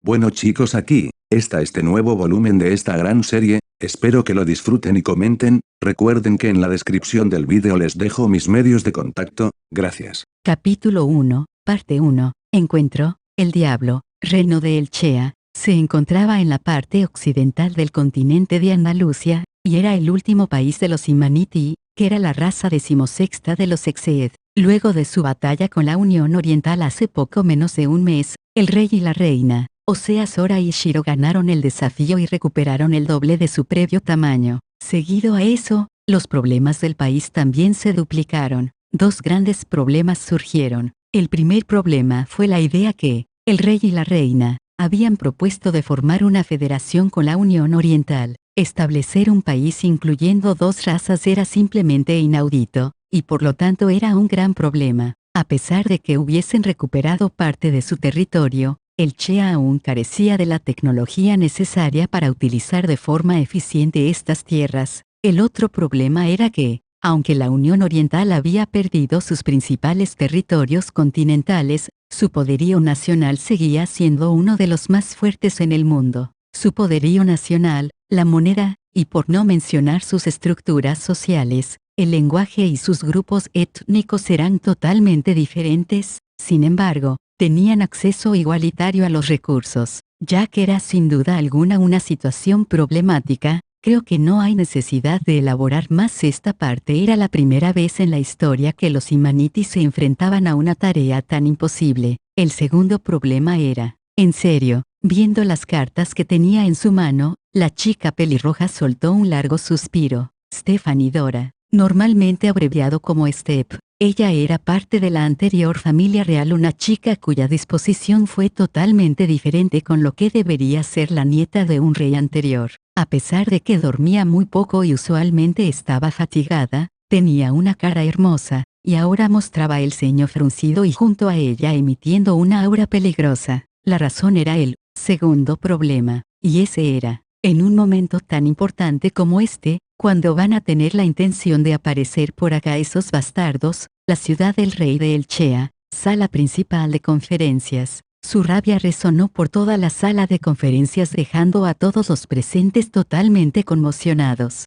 Bueno chicos, aquí está este nuevo volumen de esta gran serie, espero que lo disfruten y comenten, recuerden que en la descripción del vídeo les dejo mis medios de contacto, gracias. Capítulo 1, Parte 1, Encuentro, el Diablo, Reino de Elchea, se encontraba en la parte occidental del continente de Andalucía, y era el último país de los Imaniti, que era la raza decimosexta de los Exeed. Luego de su batalla con la Unión Oriental hace poco menos de un mes, el rey y la reina, o sea Sora y Shiro, ganaron el desafío y recuperaron el doble de su previo tamaño. Seguido a eso, los problemas del país también se duplicaron. Dos grandes problemas surgieron. El primer problema fue la idea que, el rey y la reina, habían propuesto de formar una federación con la Unión Oriental. Establecer un país incluyendo dos razas era simplemente inaudito, y por lo tanto era un gran problema. A pesar de que hubiesen recuperado parte de su territorio, Elchea aún carecía de la tecnología necesaria para utilizar de forma eficiente estas tierras. El otro problema era que, aunque la Unión Oriental había perdido sus principales territorios continentales, su poderío nacional seguía siendo uno de los más fuertes en el mundo. Su poderío nacional, la moneda, y por no mencionar sus estructuras sociales, el lenguaje y sus grupos étnicos eran totalmente diferentes. Sin embargo, tenían acceso igualitario a los recursos. Ya que era sin duda alguna una situación problemática, creo que no hay necesidad de elaborar más. Esta parte era la primera vez en la historia que los Imaniti se enfrentaban a una tarea tan imposible. El segundo problema era, en serio, viendo las cartas que tenía en su mano, la chica pelirroja soltó un largo suspiro. Stephanie Dora, normalmente abreviado como Step. Ella era parte de la anterior familia real, una chica cuya disposición fue totalmente diferente con lo que debería ser la nieta de un rey anterior. A pesar de que dormía muy poco y usualmente estaba fatigada, tenía una cara hermosa, y ahora mostraba el ceño fruncido y junto a ella emitiendo una aura peligrosa. La razón era el segundo problema, y ese era, en un momento tan importante como este, cuando van a tener la intención de aparecer por acá esos bastardos, la ciudad del rey de Elchea, sala principal de conferencias. Su rabia resonó por toda la sala de conferencias dejando a todos los presentes totalmente conmocionados.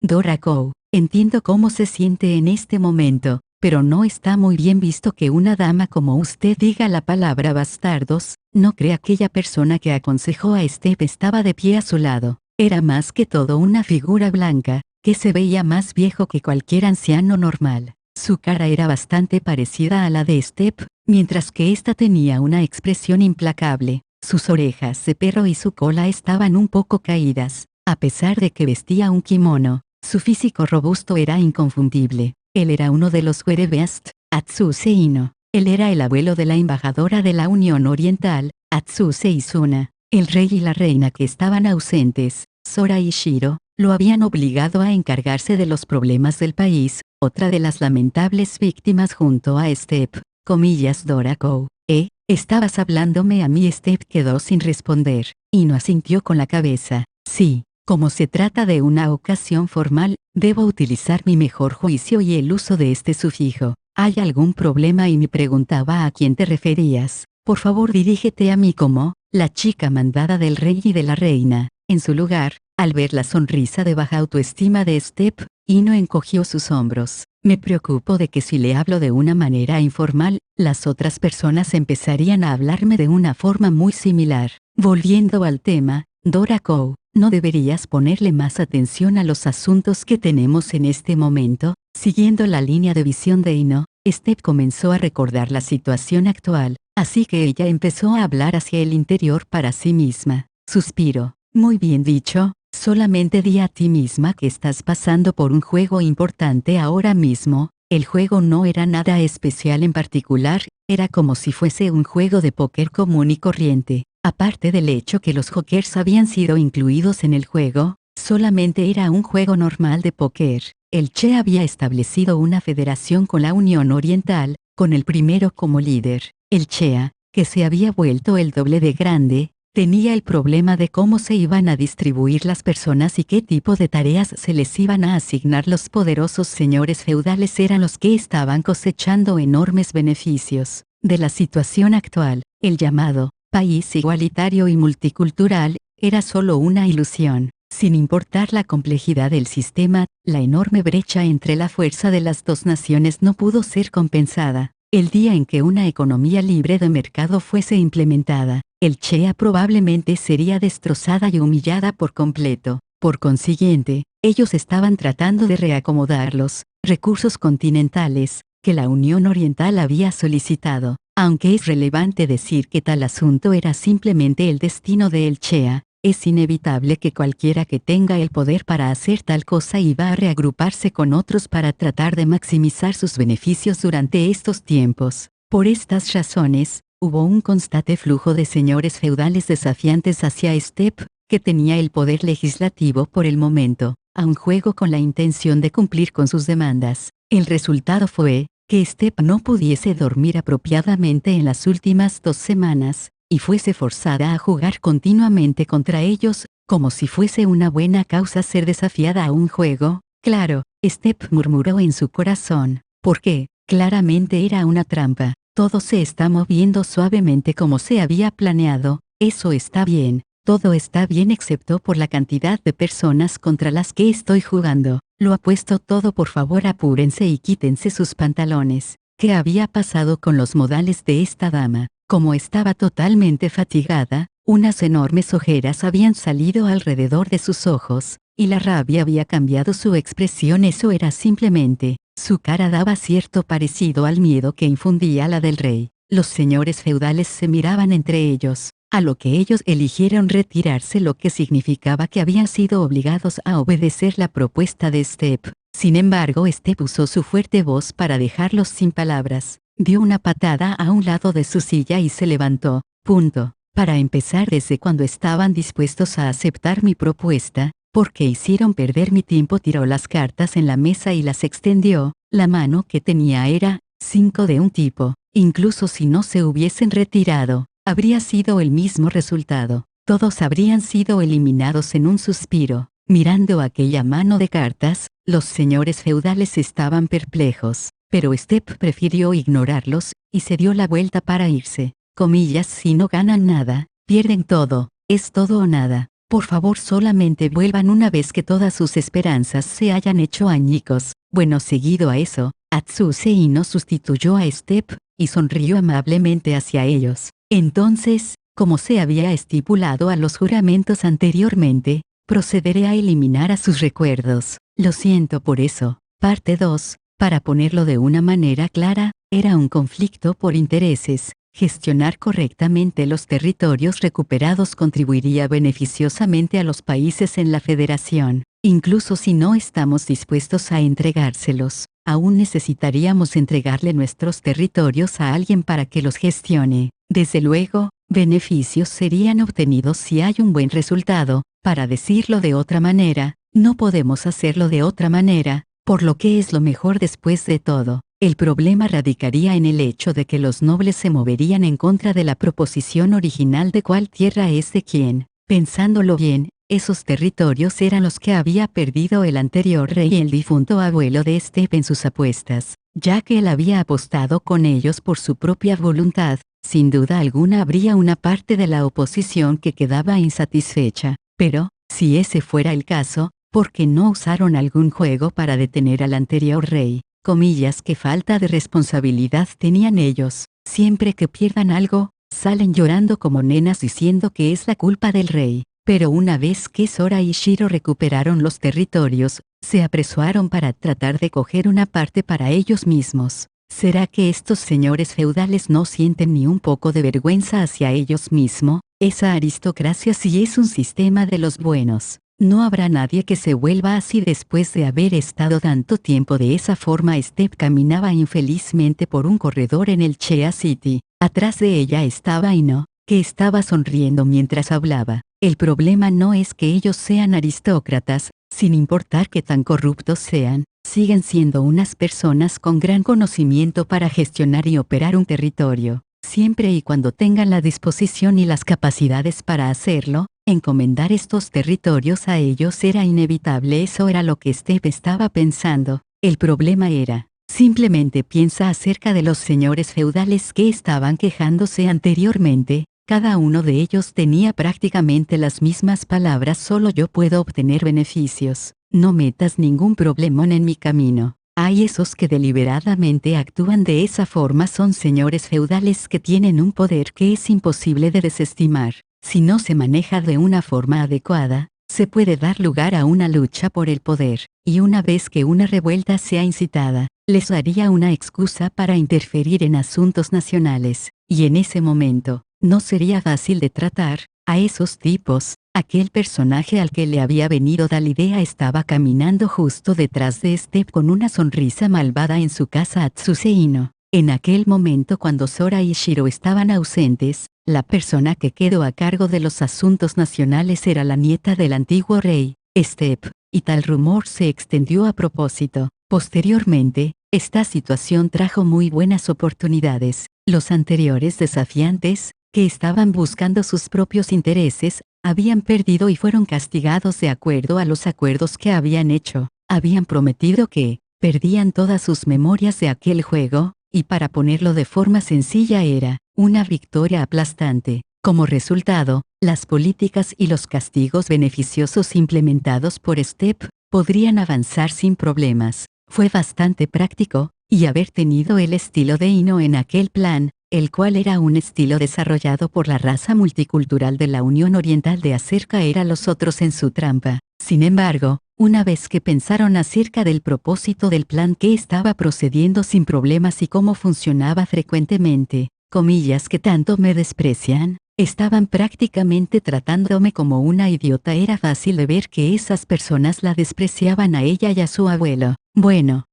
Dora Kou, entiendo cómo se siente en este momento, pero no está muy bien visto que una dama como usted diga la palabra bastardos. No cree aquella persona que aconsejó a Step estaba de pie a su lado. Era más que todo una figura blanca, que se veía más viejo que cualquier anciano normal. Su cara era bastante parecida a la de Step, mientras que ésta tenía una expresión implacable. Sus orejas de perro y su cola estaban un poco caídas. A pesar de que vestía un kimono, su físico robusto era inconfundible. Él era uno de los Werebeast, Atsuse Ino. Él era el abuelo de la embajadora de la Unión Oriental, Atsuse Izuna. El rey y la reina que estaban ausentes, Sora y Shiro, lo habían obligado a encargarse de los problemas del país, otra de las lamentables víctimas junto a Step, Dora Kou. ¿Estabas hablándome a mí? Step quedó sin responder, y no asintió con la cabeza. Sí, como se trata de una ocasión formal, debo utilizar mi mejor juicio y el uso de este sufijo. ¿Hay algún problema? Y me preguntaba a quién te referías. Por favor dirígete a mí como, la chica mandada del rey y de la reina. En su lugar, al ver la sonrisa de baja autoestima de Step, Ino encogió sus hombros. Me preocupo de que si le hablo de una manera informal, las otras personas empezarían a hablarme de una forma muy similar. Volviendo al tema, Dora Kou, ¿no deberías ponerle más atención a los asuntos que tenemos en este momento? Siguiendo la línea de visión de Ino, Step comenzó a recordar la situación actual, así que ella empezó a hablar hacia el interior para sí misma. Suspiro. Muy bien dicho, solamente di a ti misma que estás pasando por un juego importante ahora mismo. El juego no era nada especial en particular, era como si fuese un juego de póker común y corriente. Aparte del hecho que los jokers habían sido incluidos en el juego, solamente era un juego normal de póker. El Che había establecido una federación con la Unión Oriental, con el primero como líder. El Chea, que se había vuelto el doble de grande, tenía el problema de cómo se iban a distribuir las personas y qué tipo de tareas se les iban a asignar. Los poderosos señores feudales eran los que estaban cosechando enormes beneficios de la situación actual. El llamado país igualitario y multicultural, era solo una ilusión. Sin importar la complejidad del sistema, la enorme brecha entre la fuerza de las dos naciones no pudo ser compensada. El día en que una economía libre de mercado fuese implementada, el Chea probablemente sería destrozada y humillada por completo. Por consiguiente, ellos estaban tratando de reacomodar los recursos continentales que la Unión Oriental había solicitado. Aunque es relevante decir que tal asunto era simplemente el destino de El Chea, es inevitable que cualquiera que tenga el poder para hacer tal cosa iba a reagruparse con otros para tratar de maximizar sus beneficios durante estos tiempos. Por estas razones, hubo un constante flujo de señores feudales desafiantes hacia Steppe, que tenía el poder legislativo por el momento, a un juego con la intención de cumplir con sus demandas. El resultado fue que Steppe no pudiese dormir apropiadamente en las últimas 2 semanas, y fuese forzada a jugar continuamente contra ellos, como si fuese una buena causa ser desafiada a un juego. Claro, Steppe murmuró en su corazón, porque, claramente era una trampa. Todo se está moviendo suavemente como se había planeado, eso está bien, todo está bien excepto por la cantidad de personas contra las que estoy jugando. Lo apuesto todo, por favor apúrense y quítense sus pantalones. ¿Qué había pasado con los modales de esta dama? Como estaba totalmente fatigada, unas enormes ojeras habían salido alrededor de sus ojos, y la rabia había cambiado su expresión. Eso era simplemente, su cara daba cierto parecido al miedo que infundía la del rey. Los señores feudales se miraban entre ellos, a lo que ellos eligieron retirarse, lo que significaba que habían sido obligados a obedecer la propuesta de Steppe. Sin embargo, Steppe usó su fuerte voz para dejarlos sin palabras. Dio una patada a un lado de su silla y se levantó. Para empezar, desde cuando estaban dispuestos a aceptar mi propuesta, porque hicieron perder mi tiempo, tiró las cartas en la mesa y las extendió. La mano que tenía era 5 de un tipo. Incluso si no se hubiesen retirado, habría sido el mismo resultado. Todos habrían sido eliminados en un suspiro. Mirando aquella mano de cartas, los señores feudales estaban perplejos. Pero Steppe prefirió ignorarlos, y se dio la vuelta para irse. Comillas, si no ganan nada, pierden todo, es todo o nada. Por favor, solamente vuelvan una vez que todas sus esperanzas se hayan hecho añicos. Bueno, seguido a eso, Atsuse Ino sustituyó a Steppe, y sonrió amablemente hacia ellos. Entonces, como se había estipulado a los juramentos anteriormente, procederé a eliminar a sus recuerdos. Lo siento por eso. Parte 2. Para ponerlo de una manera clara, era un conflicto por intereses. Gestionar correctamente los territorios recuperados contribuiría beneficiosamente a los países en la federación. Incluso si no estamos dispuestos a entregárselos, aún necesitaríamos entregarle nuestros territorios a alguien para que los gestione. Desde luego, beneficios serían obtenidos si hay un buen resultado. Para decirlo de otra manera, no podemos hacerlo de otra manera, por lo que es lo mejor después de todo. El problema radicaría en el hecho de que los nobles se moverían en contra de la proposición original de cuál tierra es de quién. Pensándolo bien, esos territorios eran los que había perdido el anterior rey y el difunto abuelo de Steppe en sus apuestas. Ya que él había apostado con ellos por su propia voluntad, sin duda alguna habría una parte de la oposición que quedaba insatisfecha. Pero, si ese fuera el caso, ¿por qué no usaron algún juego para detener al anterior rey? Comillas, qué falta de responsabilidad tenían ellos. Siempre que pierdan algo, salen llorando como nenas diciendo que es la culpa del rey. Pero una vez que Sora y Shiro recuperaron los territorios, se apresuraron para tratar de coger una parte para ellos mismos. ¿Será que estos señores feudales no sienten ni un poco de vergüenza hacia ellos mismos? Esa aristocracia sí es un sistema de los buenos. No habrá nadie que se vuelva así después de haber estado tanto tiempo de esa forma. Steppe caminaba infelizmente por un corredor en el Chea City. Atrás de ella estaba Ino, que estaba sonriendo mientras hablaba. El problema no es que ellos sean aristócratas, sin importar qué tan corruptos sean, siguen siendo unas personas con gran conocimiento para gestionar y operar un territorio. Siempre y cuando tengan la disposición y las capacidades para hacerlo, encomendar estos territorios a ellos era inevitable. Eso era lo que Steppe estaba pensando. El problema era, simplemente piensa acerca de los señores feudales que estaban quejándose anteriormente, Cada uno de ellos tenía prácticamente las mismas palabras: solo yo puedo obtener beneficios, no metas ningún problemón en mi camino. Hay esos que deliberadamente actúan de esa forma, son señores feudales que tienen un poder que es imposible de desestimar. Si no se maneja de una forma adecuada, se puede dar lugar a una lucha por el poder, y una vez que una revuelta sea incitada, les daría una excusa para interferir en asuntos nacionales, y en ese momento, no sería fácil de tratar a esos tipos. Aquel personaje al que le había venido tal idea estaba caminando justo detrás de Step con una sonrisa malvada en su casa Atsuse Ino. En aquel momento, cuando Sora y Shiro estaban ausentes, la persona que quedó a cargo de los asuntos nacionales era la nieta del antiguo rey, Step, y tal rumor se extendió a propósito. Posteriormente, esta situación trajo muy buenas oportunidades. Los anteriores desafiantes, que estaban buscando sus propios intereses, habían perdido y fueron castigados de acuerdo a los acuerdos que habían hecho. Habían prometido que perdían todas sus memorias de aquel juego, y para ponerlo de forma sencilla era una victoria aplastante. Como resultado, las políticas y los castigos beneficiosos implementados por Step podrían avanzar sin problemas. Fue bastante práctico, y haber tenido el estilo de Ino en aquel plan, el cual era un estilo desarrollado por la raza multicultural de la Unión Oriental, de hacer caer a los otros en su trampa. Sin embargo, una vez que pensaron acerca del propósito del plan, que estaba procediendo sin problemas y cómo funcionaba frecuentemente, comillas, que tanto me desprecian, estaban prácticamente tratándome como una idiota. Era fácil de ver que esas personas la despreciaban a ella y a su abuelo. Bueno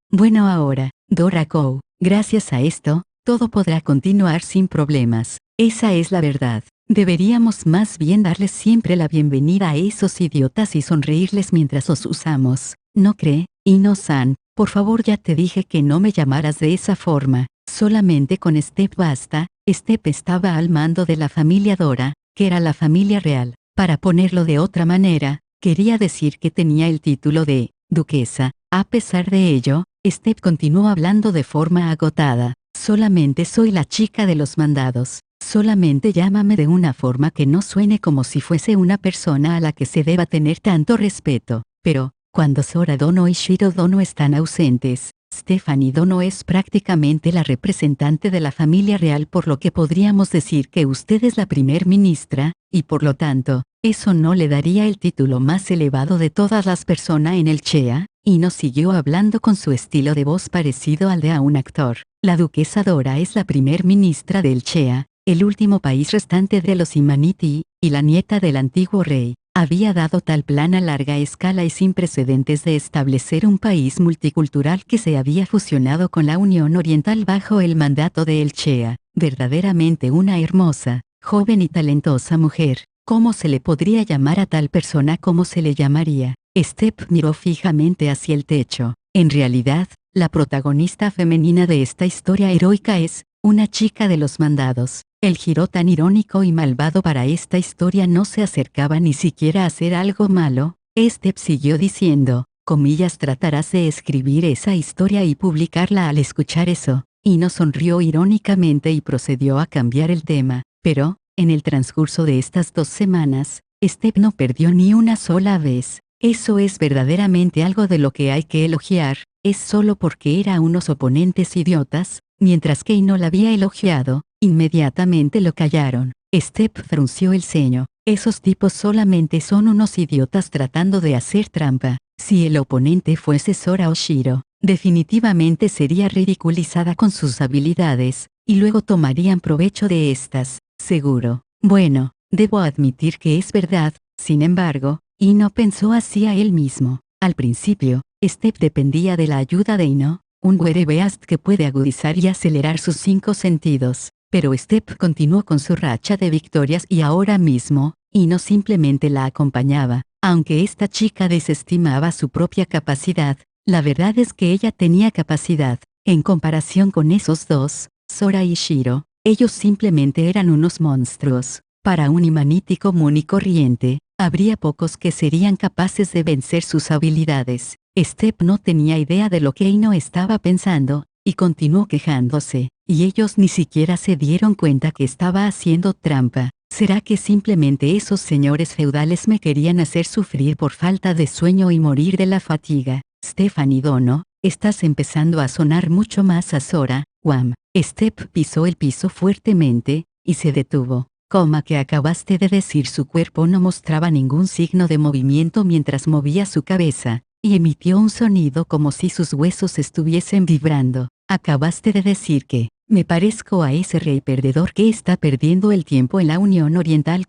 ahora, Dora Kou, gracias a esto, todo podrá continuar sin problemas. Esa es la verdad. Deberíamos más bien darles siempre la bienvenida a esos idiotas y sonreírles mientras los usamos. ¿No cree, Ino-san? Por favor, ya te dije que no me llamaras de esa forma. Solamente con Step basta. Step estaba al mando de la familia Dora, que era la familia real. Para ponerlo de otra manera, quería decir que tenía el título de duquesa. A pesar de ello, Step continuó hablando de forma agotada. Solamente soy la chica de los mandados. Solamente llámame de una forma que no suene como si fuese una persona a la que se deba tener tanto respeto. Pero, cuando Sora Dono y Shiro Dono están ausentes, Stephanie Dono es prácticamente la representante de la familia real, por lo que podríamos decir que usted es la primer ministra, y por lo tanto, eso no le daría el título más elevado de todas las personas en el Chea. Y no siguió hablando con su estilo de voz parecido al de un actor. La duquesa Dora es la primer ministra del Chea, el último país restante de los Imaniti, y la nieta del antiguo rey. Había dado tal plan a larga escala y sin precedentes de establecer un país multicultural que se había fusionado con la Unión Oriental bajo el mandato de El Chea. Verdaderamente una hermosa, joven y talentosa mujer. ¿Cómo se le podría llamar a tal persona? ¿Cómo se le llamaría? Step miró fijamente hacia el techo. En realidad, la protagonista femenina de esta historia heroica es una chica de los mandados. El giro tan irónico y malvado para esta historia no se acercaba ni siquiera a hacer algo malo. Step siguió diciendo, comillas, tratarás de escribir esa historia y publicarla. Al escuchar eso, Ino sonrió irónicamente y procedió a cambiar el tema. Pero, en el transcurso de estas 2 semanas, Step no perdió ni una sola vez. Eso es verdaderamente algo de lo que hay que elogiar. Es solo porque era unos oponentes idiotas, mientras que Ino la había elogiado, inmediatamente lo callaron. Step frunció el ceño. Esos tipos solamente son unos idiotas tratando de hacer trampa. Si el oponente fuese Sora o Shiro, definitivamente sería ridiculizada con sus habilidades, y luego tomarían provecho de estas, seguro. Bueno, debo admitir que es verdad. Sin embargo, Ino pensó así a él mismo. Al principio, Step dependía de la ayuda de Ino, un Werebeast que puede agudizar y acelerar sus 5 sentidos. Pero Step continuó con su racha de victorias y ahora mismo, Ino simplemente la acompañaba. Aunque esta chica desestimaba su propia capacidad, la verdad es que ella tenía capacidad. En comparación con esos dos, Sora y Shiro, ellos simplemente eran unos monstruos. Para un Imaniti común y corriente, habría pocos que serían capaces de vencer sus habilidades. Step no tenía idea de lo que Ino estaba pensando, y continuó quejándose, y ellos ni siquiera se dieron cuenta que estaba haciendo trampa. ¿Será que simplemente esos señores feudales me querían hacer sufrir por falta de sueño y morir de la fatiga? Stephanie Dono, estás empezando a sonar mucho más Azora. Wham. Step pisó el piso fuertemente, y se detuvo. Coma que acabaste de decir. Su cuerpo no mostraba ningún signo de movimiento mientras movía su cabeza, y emitió un sonido como si sus huesos estuviesen vibrando. Acabaste de decir que, me parezco a ese rey perdedor que está perdiendo el tiempo en la Unión Oriental.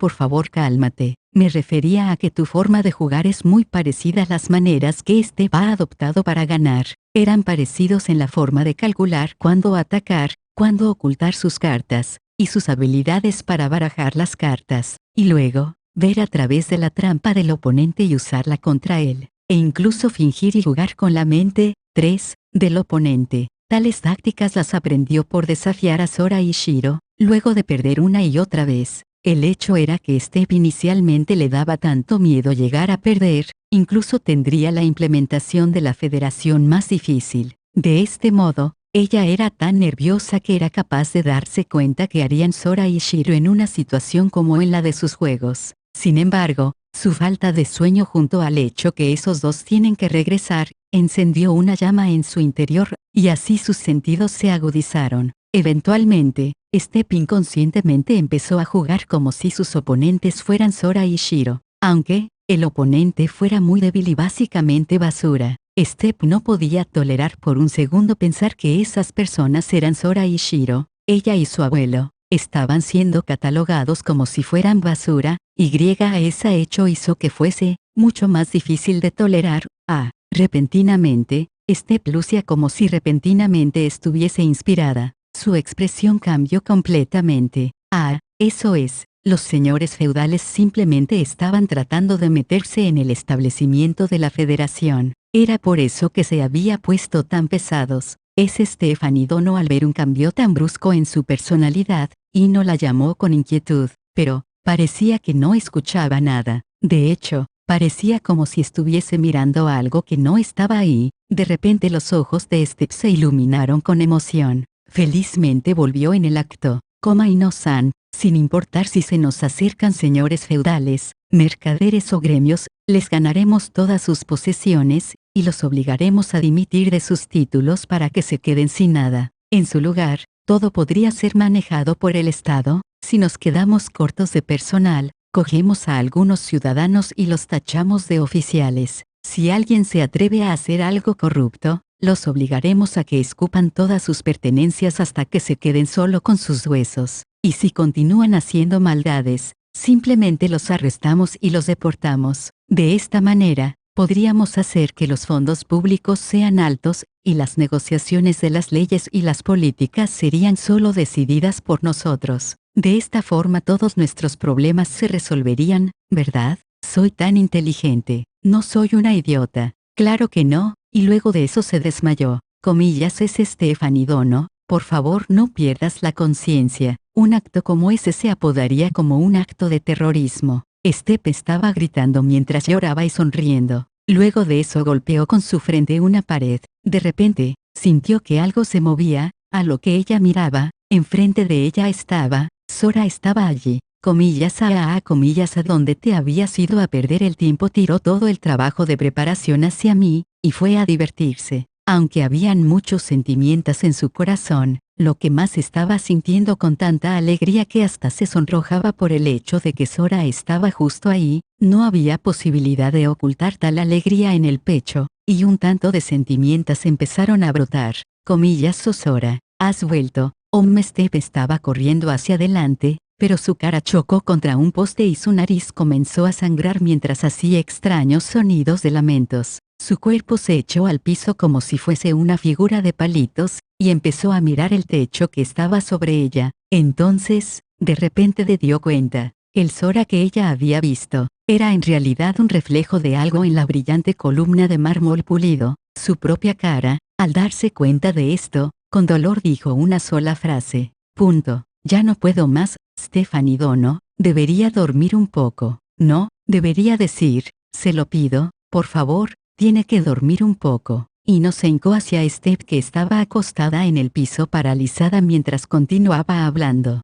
Por favor cálmate. Me refería a que tu forma de jugar es muy parecida a las maneras que ha adoptado para ganar. Eran parecidos en la forma de calcular cuándo atacar, cuándo ocultar sus cartas, y sus habilidades para barajar las cartas, y luego, ver a través de la trampa del oponente y usarla contra él, e incluso fingir y jugar con la mente, 3, del oponente. Tales tácticas las aprendió por desafiar a Sora y Shiro, luego de perder una y otra vez. El hecho era que Step inicialmente le daba tanto miedo llegar a perder, incluso tendría la implementación de la federación más difícil. De este modo, ella era tan nerviosa que era capaz de darse cuenta que harían Sora y Shiro en una situación como en la de sus juegos. Sin embargo, su falta de sueño junto al hecho que esos dos tienen que regresar, encendió una llama en su interior, y así sus sentidos se agudizaron. Eventualmente, Step inconscientemente empezó a jugar como si sus oponentes fueran Sora y Shiro. Aunque el oponente fuera muy débil y básicamente basura, Step no podía tolerar por un segundo pensar que esas personas eran Sora y Shiro. Ella y su abuelo estaban siendo catalogados como si fueran basura, y ese hecho hizo que fuese mucho más difícil de tolerar. Repentinamente, Step lucía como si repentinamente estuviese inspirada. Su expresión cambió completamente. Eso es, los señores feudales simplemente estaban tratando de meterse en el establecimiento de la federación. Era por eso que se había puesto tan pesados. Stephanie Dono al ver un cambio tan brusco en su personalidad, y no la llamó con inquietud, pero, parecía que no escuchaba nada. De hecho, parecía como si estuviese mirando algo que no estaba ahí. De repente los ojos de Step se iluminaron con emoción. Felizmente volvió en el acto. Ino-san, sin importar si se nos acercan señores feudales, mercaderes o gremios, les ganaremos todas sus posesiones, y los obligaremos a dimitir de sus títulos para que se queden sin nada. En su lugar, todo podría ser manejado por el Estado. Si nos quedamos cortos de personal, cogemos a algunos ciudadanos y los tachamos de oficiales. Si alguien se atreve a hacer algo corrupto, los obligaremos a que escupan todas sus pertenencias hasta que se queden solo con sus huesos. Y si continúan haciendo maldades, simplemente los arrestamos y los deportamos. De esta manera, podríamos hacer que los fondos públicos sean altos, y las negociaciones de las leyes y las políticas serían solo decididas por nosotros. De esta forma todos nuestros problemas se resolverían, ¿verdad? Soy tan inteligente. No soy una idiota. Claro que no. Y luego de eso se desmayó. Es Stephanie Dono, por favor no pierdas la conciencia. Un acto como ese se apodaría como un acto de terrorismo. Step estaba gritando mientras lloraba y sonriendo. Luego de eso golpeó con su frente una pared. De repente, sintió que algo se movía, a lo que ella miraba, enfrente de ella estaba, Sora estaba allí. A donde te habías ido a perder el tiempo. Tiró todo el trabajo de preparación hacia mí, y fue a divertirse. Aunque habían muchos sentimientos en su corazón, lo que más estaba sintiendo con tanta alegría que hasta se sonrojaba por el hecho de que Sora estaba justo ahí, no había posibilidad de ocultar tal alegría en el pecho, y un tanto de sentimientos empezaron a brotar. Sora, has vuelto. Step estaba corriendo hacia adelante, pero su cara chocó contra un poste y su nariz comenzó a sangrar mientras hacía extraños sonidos de lamentos. Su cuerpo se echó al piso como si fuese una figura de palitos, y empezó a mirar el techo que estaba sobre ella. Entonces, de repente se dio cuenta. El Sora que ella había visto, era en realidad un reflejo de algo en la brillante columna de mármol pulido, su propia cara. Al darse cuenta de esto, con dolor dijo una sola frase. Ya no puedo más. Stephanie Dono, debería dormir un poco. No, debería decir, se lo pido, por favor, tiene que dormir un poco. Y no se hincó hacia Step que estaba acostada en el piso paralizada mientras continuaba hablando.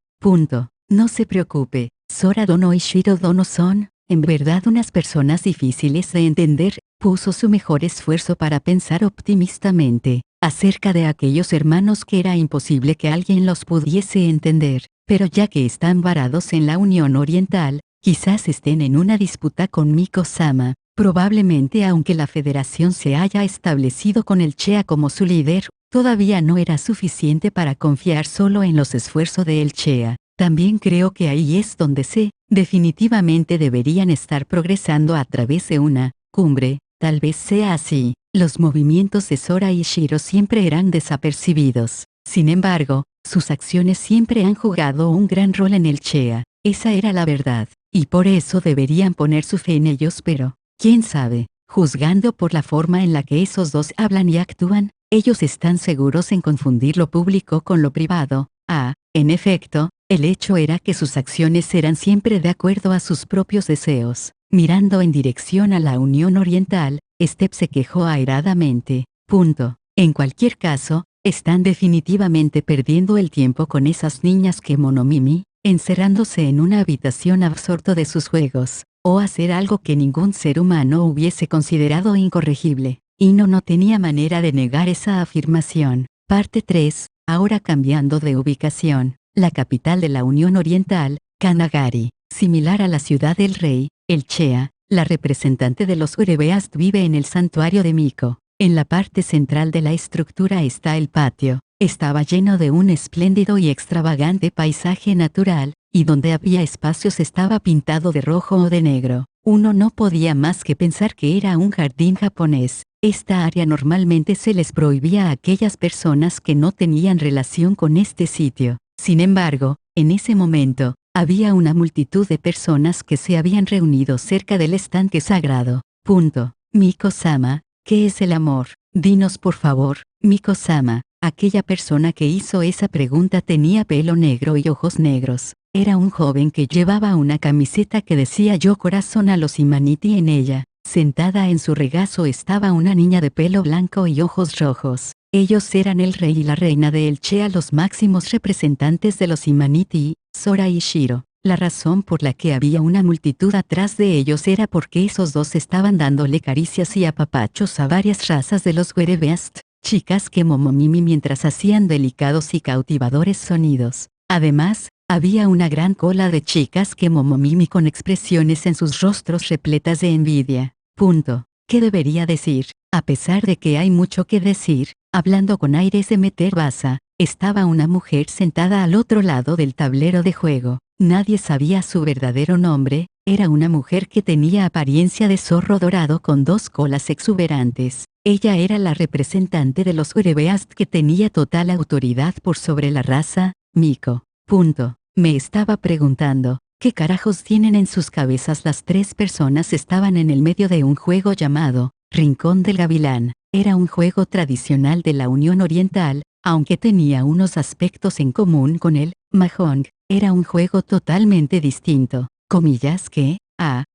No se preocupe, Sora Dono y Shiro Dono son, en verdad, unas personas difíciles de entender. Puso su mejor esfuerzo para pensar optimistamente acerca de aquellos hermanos que era imposible que alguien los pudiese entender, pero ya que están varados en la Unión Oriental, quizás estén en una disputa con Miko-sama. Probablemente, aunque la federación se haya establecido con el Chea como su líder, todavía no era suficiente para confiar solo en los esfuerzos de el Chea. También creo que ahí es donde definitivamente deberían estar progresando a través de una cumbre. Tal vez sea así. Los movimientos de Sora y Shiro siempre eran desapercibidos. Sin embargo, sus acciones siempre han jugado un gran rol en el Chea. Esa era la verdad, y por eso deberían poner su fe en ellos, pero, quién sabe, juzgando por la forma en la que esos dos hablan y actúan, ellos están seguros en confundir lo público con lo privado. En efecto, el hecho era que sus acciones eran siempre de acuerdo a sus propios deseos. Mirando en dirección a la Unión Oriental, Step se quejó airadamente. En cualquier caso, están definitivamente perdiendo el tiempo con esas niñas que Monomimi, encerrándose en una habitación absorto de sus juegos, o hacer algo que ningún ser humano hubiese considerado incorregible. Ino no tenía manera de negar esa afirmación. Parte 3. Ahora cambiando de ubicación. La capital de la Unión Oriental, Kanagari, similar a la ciudad del rey, el Chea, la representante de los Urebeast vive en el santuario de Miko. En la parte central de la estructura está el patio. Estaba lleno de un espléndido y extravagante paisaje natural, y donde había espacios estaba pintado de rojo o de negro. Uno no podía más que pensar que era un jardín japonés. Esta área normalmente se les prohibía a aquellas personas que no tenían relación con este sitio. Sin embargo, en ese momento, había una multitud de personas que se habían reunido cerca del estanque sagrado. Miko-sama, ¿qué es el amor? Dinos por favor, Miko-sama. Aquella persona que hizo esa pregunta tenía pelo negro y ojos negros. Era un joven que llevaba una camiseta que decía "Yo corazón a los Imaniti" en ella. Sentada en su regazo estaba una niña de pelo blanco y ojos rojos. Ellos eran el rey y la reina de El Chea, los máximos representantes de los Imaniti, Sora y Shiro. La razón por la que había una multitud atrás de ellos era porque esos dos estaban dándole caricias y apapachos a varias razas de los Werebeast, chicas que Momomimi, mientras hacían delicados y cautivadores sonidos. Además, había una gran cola de chicas que Momomimi con expresiones en sus rostros repletas de envidia. ¿Qué debería decir? A pesar de que hay mucho que decir, hablando con aires de meter baza, estaba una mujer sentada al otro lado del tablero de juego. Nadie sabía su verdadero nombre. Era una mujer que tenía apariencia de zorro dorado con dos colas exuberantes. Ella era la representante de los Urebeast que tenía total autoridad por sobre la raza, Miko. Me estaba preguntando, ¿qué carajos tienen en sus cabezas? Las tres personas estaban en el medio de un juego llamado Rincón del Gavilán. Era un juego tradicional de la Unión Oriental, aunque tenía unos aspectos en común con el Mahjong. Era un juego totalmente distinto. Comillas que,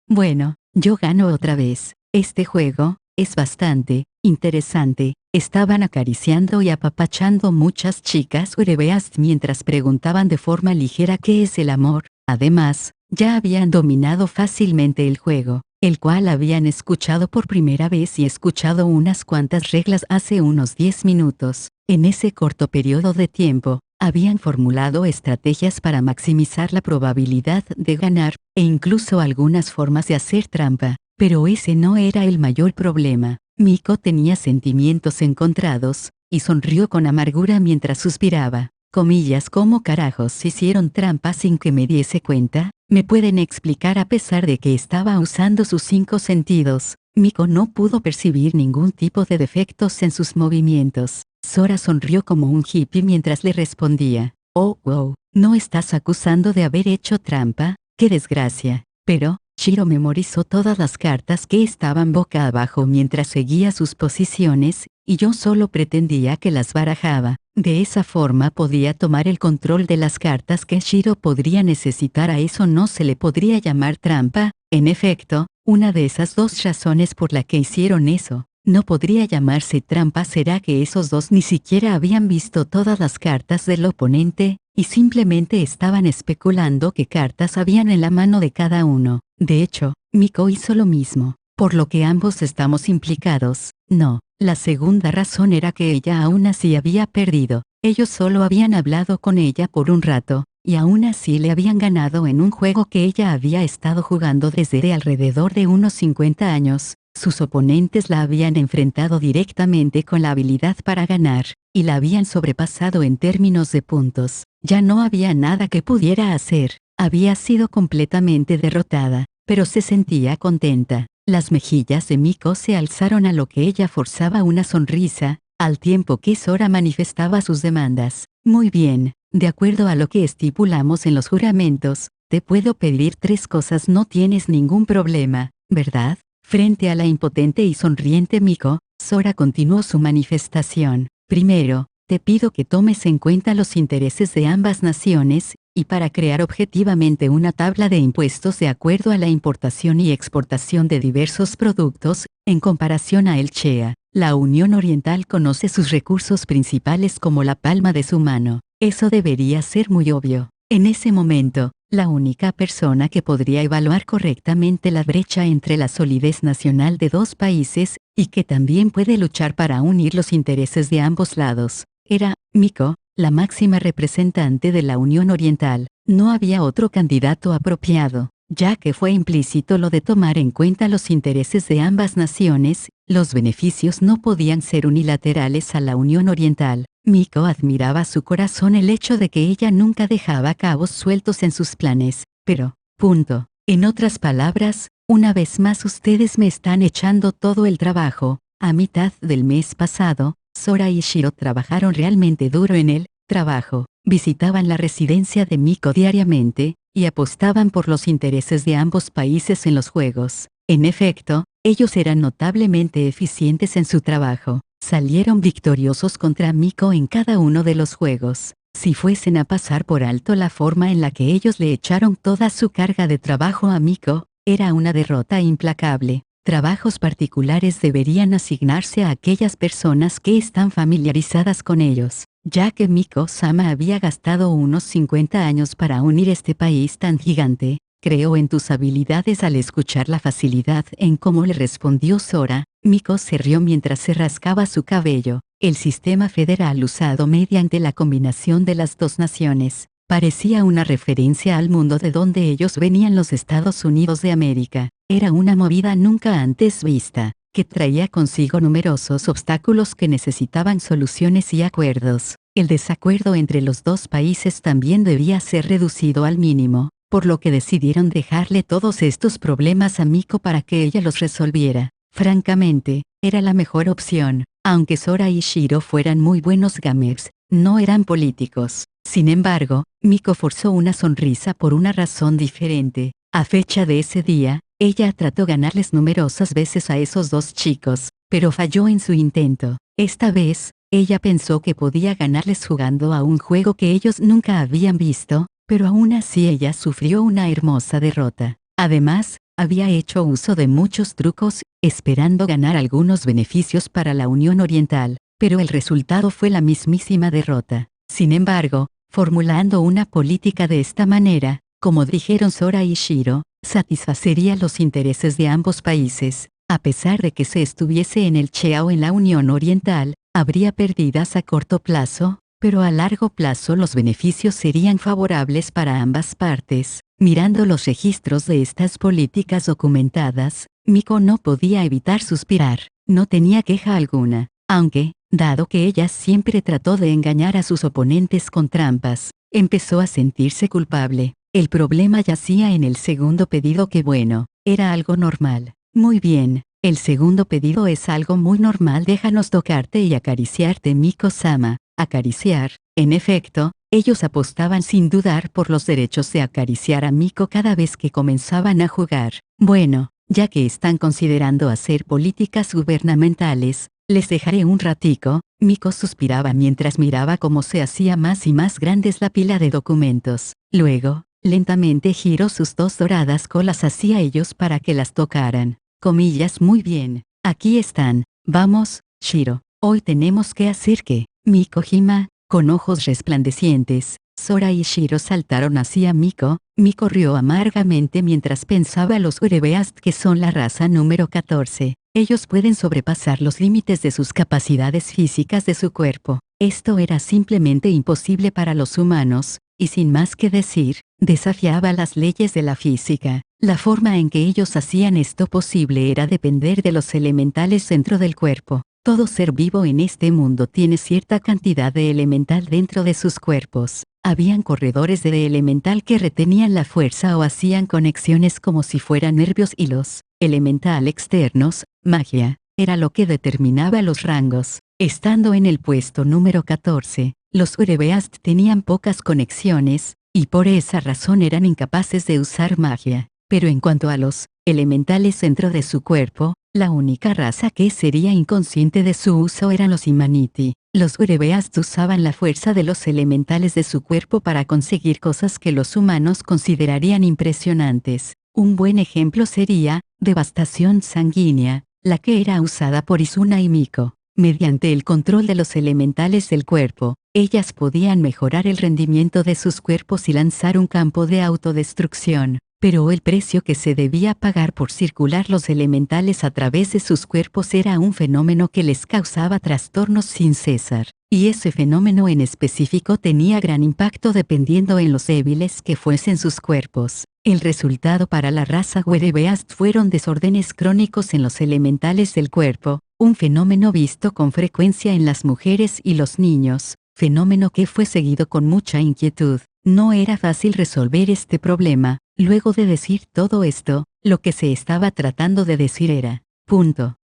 bueno, yo gano otra vez. Este juego es bastante interesante. Estaban acariciando y apapachando muchas chicas Urebeast mientras preguntaban de forma ligera qué es el amor. Además, ya habían dominado fácilmente el juego, el cual habían escuchado por primera vez y escuchado unas cuantas reglas hace unos 10 minutos. En ese corto periodo de tiempo, habían formulado estrategias para maximizar la probabilidad de ganar, e incluso algunas formas de hacer trampa. Pero ese no era el mayor problema. Miko tenía sentimientos encontrados, y sonrió con amargura mientras suspiraba. Comillas, ¿cómo carajos hicieron trampa sin que me diese cuenta? ¿Me pueden explicar? A pesar de que estaba usando sus 5 sentidos, Miko no pudo percibir ningún tipo de defectos en sus movimientos. Sora sonrió como un hippie mientras le respondía. Oh, wow, ¿no estás acusando de haber hecho trampa? ¡Qué desgracia! Pero, Shiro memorizó todas las cartas que estaban boca abajo mientras seguía sus posiciones, y yo solo pretendía que las barajaba. De esa forma podía tomar el control de las cartas que Shiro podría necesitar. A eso no se le podría llamar trampa. En efecto, una de esas dos razones por la que hicieron eso no podría llamarse trampa será que esos dos ni siquiera habían visto todas las cartas del oponente, y simplemente estaban especulando qué cartas habían en la mano de cada uno. De hecho, Miko hizo lo mismo, por lo que ambos estamos implicados. No, la segunda razón era que ella aún así había perdido. Ellos solo habían hablado con ella por un rato, y aún así le habían ganado en un juego que ella había estado jugando desde alrededor de unos 50 años. Sus oponentes la habían enfrentado directamente con la habilidad para ganar, y la habían sobrepasado en términos de puntos. Ya no había nada que pudiera hacer. Había sido completamente derrotada, pero se sentía contenta. Las mejillas de Miko se alzaron a lo que ella forzaba una sonrisa, al tiempo que Sora manifestaba sus demandas. Muy bien, de acuerdo a lo que estipulamos en los juramentos, te puedo pedir 3 cosas, no tienes ningún problema, ¿verdad? Frente a la impotente y sonriente Miko, Sora continuó su manifestación. Primero, te pido que tomes en cuenta los intereses de ambas naciones, y para crear objetivamente una tabla de impuestos de acuerdo a la importación y exportación de diversos productos, en comparación a el CHEA. La Unión Oriental conoce sus recursos principales como la palma de su mano. Eso debería ser muy obvio. En ese momento, la única persona que podría evaluar correctamente la brecha entre la solidez nacional de dos países, y que también puede luchar para unir los intereses de ambos lados, era Miko, la máxima representante de la Unión Oriental. No había otro candidato apropiado, ya que fue implícito lo de tomar en cuenta los intereses de ambas naciones. Los beneficios no podían ser unilaterales a la Unión Oriental. Miko admiraba a su corazón el hecho de que ella nunca dejaba cabos sueltos en sus planes, pero, punto. En otras palabras, una vez más ustedes me están echando todo el trabajo. A mitad del mes pasado, Sora y Shiro trabajaron realmente duro en el trabajo. Visitaban la residencia de Miko diariamente, y apostaban por los intereses de ambos países en los juegos. En efecto, ellos eran notablemente eficientes en su trabajo. Salieron victoriosos contra Miko en cada uno de los juegos. Si fuesen a pasar por alto la forma en la que ellos le echaron toda su carga de trabajo a Miko, era una derrota implacable. Trabajos particulares deberían asignarse a aquellas personas que están familiarizadas con ellos, ya que Miko-sama había gastado unos 50 años para unir este país tan gigante. Creo en tus habilidades. Al escuchar la facilidad en cómo le respondió Sora, Miko se rió mientras se rascaba su cabello. El sistema federal usado mediante la combinación de las dos naciones parecía una referencia al mundo de donde ellos venían, los Estados Unidos de América. Era una movida nunca antes vista, que traía consigo numerosos obstáculos que necesitaban soluciones y acuerdos. El desacuerdo entre los dos países también debía ser reducido al mínimo, por lo que decidieron dejarle todos estos problemas a Miko para que ella los resolviera. Francamente, era la mejor opción. Aunque Sora y Shiro fueran muy buenos gamers, no eran políticos. Sin embargo, Miko forzó una sonrisa por una razón diferente. A fecha de ese día, ella trató de ganarles numerosas veces a esos dos chicos, pero falló en su intento. Esta vez, ella pensó que podía ganarles jugando a un juego que ellos nunca habían visto, pero aún así ella sufrió una hermosa derrota. Además, había hecho uso de muchos trucos, esperando ganar algunos beneficios para la Unión Oriental, pero el resultado fue la mismísima derrota. Sin embargo, formulando una política de esta manera, como dijeron Sora y Shiro, satisfacería los intereses de ambos países. A pesar de que se estuviese en el CHEA o en la Unión Oriental, habría pérdidas a corto plazo, pero a largo plazo los beneficios serían favorables para ambas partes. Mirando los registros de estas políticas documentadas, Miko no podía evitar suspirar. No tenía queja alguna, aunque, dado que ella siempre trató de engañar a sus oponentes con trampas, empezó a sentirse culpable. El problema yacía en el segundo pedido, que bueno, era algo normal. Muy bien, el segundo pedido es algo muy normal. Déjanos tocarte y acariciarte, Miko-sama. Acariciar. En efecto, ellos apostaban sin dudar por los derechos de acariciar a Miko cada vez que comenzaban a jugar. Bueno, ya que están considerando hacer políticas gubernamentales, les dejaré un ratico. Miko suspiraba mientras miraba cómo se hacía más y más grandes la pila de documentos. Luego, lentamente giró sus dos doradas colas hacia ellos para que las tocaran. Comillas, muy bien, aquí están. Vamos, Shiro. Hoy tenemos que hacer que Miko-hima, con ojos resplandecientes, Sora y Shiro saltaron hacia Miko. Miko rió amargamente mientras pensaba los Urebeast, que son la raza número 14. Ellos pueden sobrepasar los límites de sus capacidades físicas de su cuerpo. Esto era simplemente imposible para los humanos, y sin más que decir, desafiaba las leyes de la física. La forma en que ellos hacían esto posible era depender de los elementales dentro del cuerpo. Todo ser vivo en este mundo tiene cierta cantidad de elemental dentro de sus cuerpos. Habían corredores de elemental que retenían la fuerza o hacían conexiones como si fueran nervios, y los elemental externos, magia, era lo que determinaba los rangos. Estando en el puesto número 14, los Urebeast tenían pocas conexiones, y por esa razón eran incapaces de usar magia. Pero en cuanto a los elementales dentro de su cuerpo, la única raza que sería inconsciente de su uso eran los Imaniti. Los Urebeast usaban la fuerza de los elementales de su cuerpo para conseguir cosas que los humanos considerarían impresionantes. Un buen ejemplo sería devastación sanguínea, la que era usada por Izuna y Miko. Mediante el control de los elementales del cuerpo, ellas podían mejorar el rendimiento de sus cuerpos y lanzar un campo de autodestrucción. Pero el precio que se debía pagar por circular los elementales a través de sus cuerpos era un fenómeno que les causaba trastornos sin cesar. Y ese fenómeno en específico tenía gran impacto dependiendo en los débiles que fuesen sus cuerpos. El resultado para la raza Urebeast fueron desórdenes crónicos en los elementales del cuerpo, un fenómeno visto con frecuencia en las mujeres y los niños, fenómeno que fue seguido con mucha inquietud. No era fácil resolver este problema. Luego de decir todo esto, lo que se estaba tratando de decir era,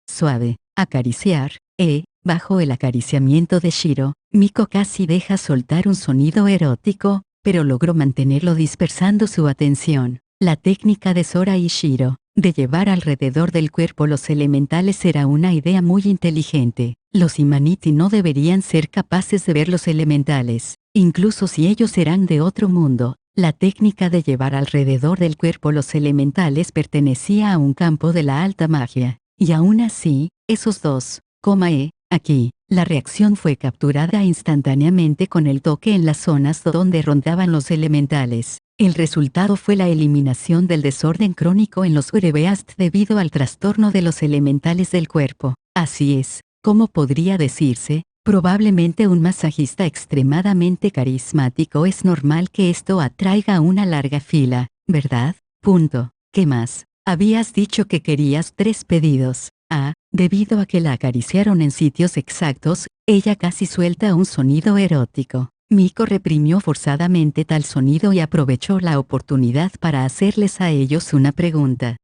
suave, acariciar, bajo el acariciamiento de Shiro, Miko casi deja soltar un sonido erótico, pero logró mantenerlo dispersando su atención. La técnica de Sora y Shiro, de llevar alrededor del cuerpo los elementales, era una idea muy inteligente. Los Imaniti no deberían ser capaces de ver los elementales, incluso si ellos eran de otro mundo. La técnica de llevar alrededor del cuerpo los elementales pertenecía a un campo de la alta magia, y aún así, esos dos, aquí, la reacción fue capturada instantáneamente con el toque en las zonas donde rondaban los elementales. El resultado fue la eliminación del desorden crónico en los Urebeast debido al trastorno de los elementales del cuerpo. Así es, como podría decirse, probablemente un masajista extremadamente carismático es normal que esto atraiga una larga fila, ¿verdad? ¿Qué más? Habías dicho que querías 3 pedidos. Debido a que la acariciaron en sitios exactos, ella casi suelta un sonido erótico. Miko reprimió forzadamente tal sonido y aprovechó la oportunidad para hacerles a ellos una pregunta.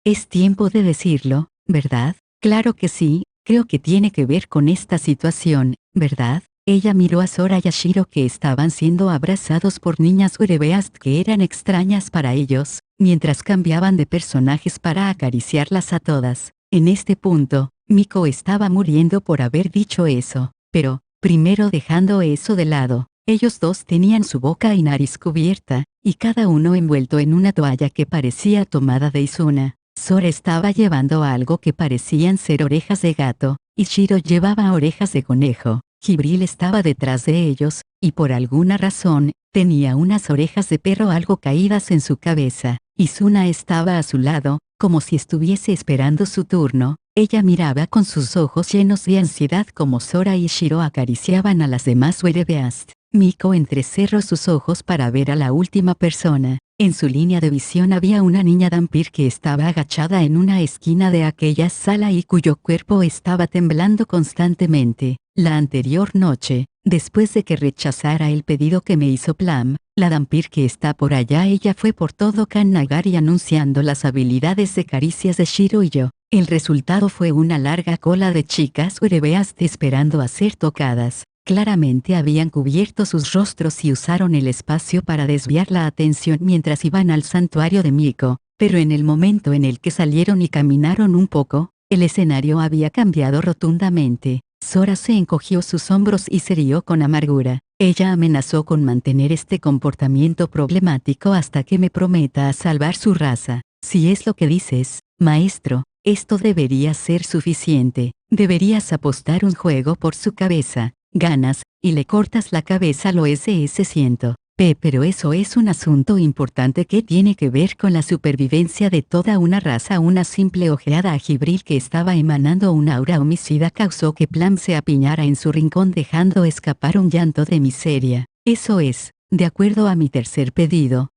Es tiempo de decirlo, ¿verdad? Claro que sí. Creo que tiene que ver con esta situación, ¿verdad? Ella miró a Sora y a Shiro, que estaban siendo abrazados por niñas Urebeast que eran extrañas para ellos, mientras cambiaban de personajes para acariciarlas a todas. En este punto, Miko estaba muriendo por haber dicho eso, pero, primero dejando eso de lado, ellos dos tenían su boca y nariz cubierta, y cada uno envuelto en una toalla que parecía tomada de Izuna. Sora estaba llevando algo que parecían ser orejas de gato, y Shiro llevaba orejas de conejo. Jibril estaba detrás de ellos, y por alguna razón, tenía unas orejas de perro algo caídas en su cabeza. Izuna estaba a su lado, como si estuviese esperando su turno. Ella miraba con sus ojos llenos de ansiedad como Sora y Shiro acariciaban a las demás Urebeast. Miko entrecerró sus ojos para ver a la última persona. En su línea de visión había una niña Dhampir que estaba agachada en una esquina de aquella sala y cuyo cuerpo estaba temblando constantemente. La anterior noche, después de que rechazara el pedido que me hizo Plum, la Dhampir que está por allá, ella fue por todo Kannagari anunciando las habilidades de caricias de Shiro y yo. El resultado fue una larga cola de chicas Urebeast esperando a ser tocadas. Claramente habían cubierto sus rostros y usaron el espacio para desviar la atención mientras iban al santuario de Miko, pero en el momento en el que salieron y caminaron un poco, el escenario había cambiado rotundamente. Sora se encogió sus hombros y se rió con amargura. Ella amenazó con mantener este comportamiento problemático hasta que me prometa salvar su raza. Si es lo que dices, maestro, esto debería ser suficiente. Deberías apostar un juego por su cabeza. ganas, y le cortas la cabeza lo SS-100. Pero eso es un asunto importante que tiene que ver con la supervivencia de toda una raza. Una simple ojeada a Jibril que estaba emanando un aura homicida causó que Plum se apiñara en su rincón dejando escapar un llanto de miseria. Eso es, de acuerdo a mi tercer pedido,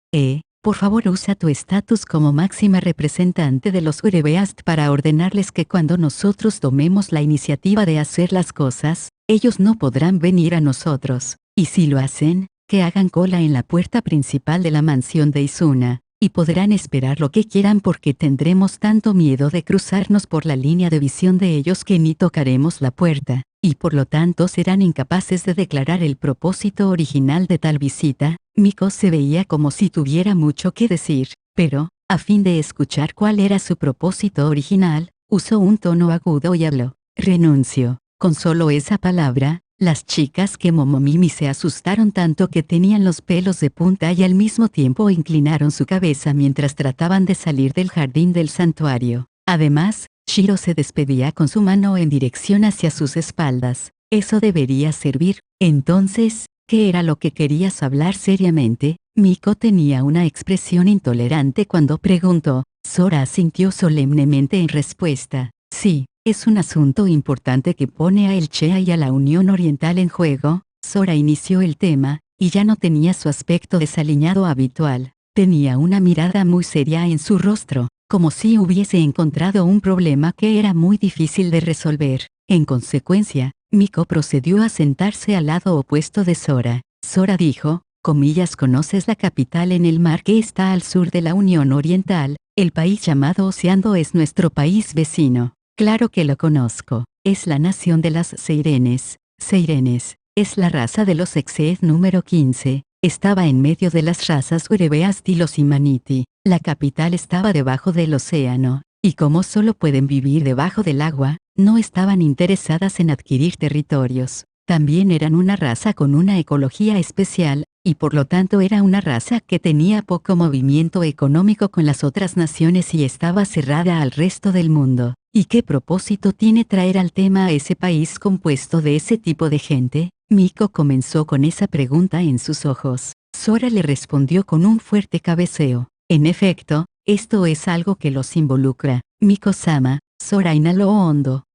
por favor usa tu estatus como máxima representante de los Urebeast para ordenarles que cuando nosotros tomemos la iniciativa de hacer las cosas, ellos no podrán venir a nosotros, y si lo hacen, que hagan cola en la puerta principal de la mansión de Izuna, y podrán esperar lo que quieran porque tendremos tanto miedo de cruzarnos por la línea de visión de ellos que ni tocaremos la puerta, y por lo tanto serán incapaces de declarar el propósito original de tal visita. Miko se veía como si tuviera mucho que decir, pero, a fin de escuchar cuál era su propósito original, usó un tono agudo y habló. Renuncio. Con solo esa palabra, las chicas que Momomimi se asustaron tanto que tenían los pelos de punta y al mismo tiempo inclinaron su cabeza mientras trataban de salir del jardín del santuario. Además, Shiro se despedía con su mano en dirección hacia sus espaldas. Eso debería servir. Entonces, ¿qué era lo que querías hablar seriamente? Miko tenía una expresión intolerante cuando preguntó. Sora asintió solemnemente en respuesta. Sí. Es un asunto importante que pone a el Chea y a la Unión Oriental en juego. Sora inició el tema, y ya no tenía su aspecto desaliñado habitual. Tenía una mirada muy seria en su rostro, como si hubiese encontrado un problema que era muy difícil de resolver. En consecuencia, Miko procedió a sentarse al lado opuesto de Sora. Sora dijo, ¿conoces la capital en el mar que está al sur de la Unión Oriental? El país llamado Oceando es nuestro país vecino. Claro que lo conozco. Es la nación de las Seirenes. Seirenes es la raza de los Exeed número 15. Estaba en medio de las razas Urebeast y los Imaniti. La capital estaba debajo del océano, y como solo pueden vivir debajo del agua, no estaban interesadas en adquirir territorios. También eran una raza con una ecología especial, y por lo tanto era una raza que tenía poco movimiento económico con las otras naciones y estaba cerrada al resto del mundo. ¿Y qué propósito tiene traer al tema a ese país compuesto de ese tipo de gente? Miko comenzó con esa pregunta en sus ojos. Sora le respondió con un fuerte cabeceo. En efecto, esto es algo que los involucra. Miko-sama. Sora inhaló hondo.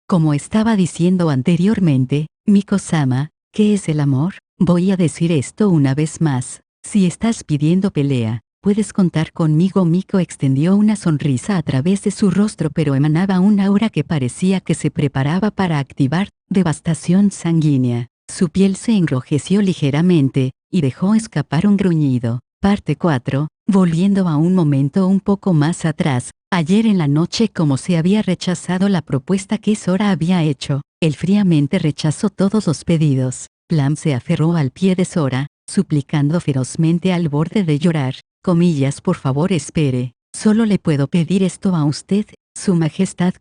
Como estaba diciendo anteriormente, Miko-sama, ¿qué es el amor? Voy a decir esto una vez más. Si estás pidiendo pelea, puedes contar conmigo. Miko extendió una sonrisa a través de su rostro pero emanaba un aura que parecía que se preparaba para activar devastación sanguínea. Su piel se enrojeció ligeramente, y dejó escapar un gruñido. Parte 4. Volviendo a un momento un poco más atrás, ayer en la noche como se había rechazado la propuesta que Sora había hecho, él fríamente rechazó todos los pedidos. Plum se aferró al pie de Sora, suplicando ferozmente al borde de llorar. Por favor espere. Solo le puedo pedir esto a usted, su majestad.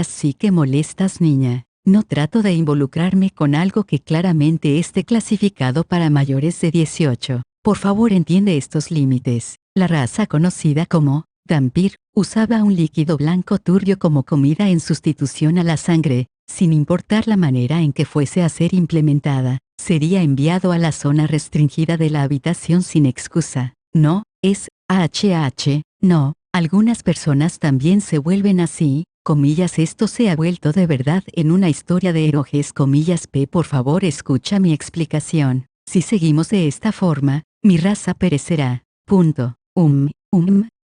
Sí que molestas, niña. No trato de involucrarme con algo que claramente esté clasificado para mayores de 18. Por favor entiende estos límites. La raza conocida como Dhampir usaba un líquido blanco turbio como comida en sustitución a la sangre, sin importar la manera en que fuese a ser implementada. Sería enviado a la zona restringida de la habitación sin excusa. No, es no, algunas personas también se vuelven así, esto se ha vuelto de verdad en una historia de héroes, por favor escucha mi explicación. Si seguimos de esta forma, mi raza perecerá.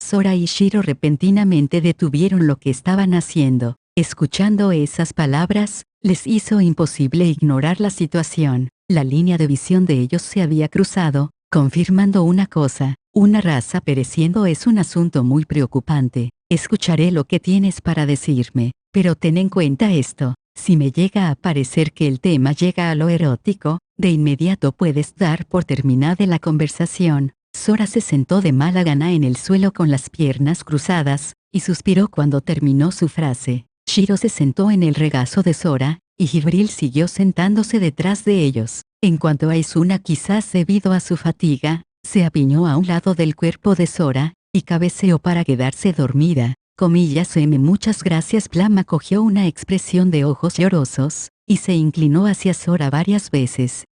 Sora y Shiro repentinamente detuvieron lo que estaban haciendo. Escuchando esas palabras, les hizo imposible ignorar la situación. La línea de visión de ellos se había cruzado, confirmando una cosa. Una raza pereciendo es un asunto muy preocupante. Escucharé lo que tienes para decirme, pero ten en cuenta esto. Si me llega a parecer que el tema llega a lo erótico, de inmediato puedes dar por terminada la conversación. Sora se sentó de mala gana en el suelo con las piernas cruzadas, y suspiró cuando terminó su frase. Shiro se sentó en el regazo de Sora, y Jibril siguió sentándose detrás de ellos. En cuanto a Izuna, quizás debido a su fatiga, se apiñó a un lado del cuerpo de Sora, y cabeceó para quedarse dormida. Muchas gracias. Plum acogió una expresión de ojos llorosos, y se inclinó hacia Sora varias veces.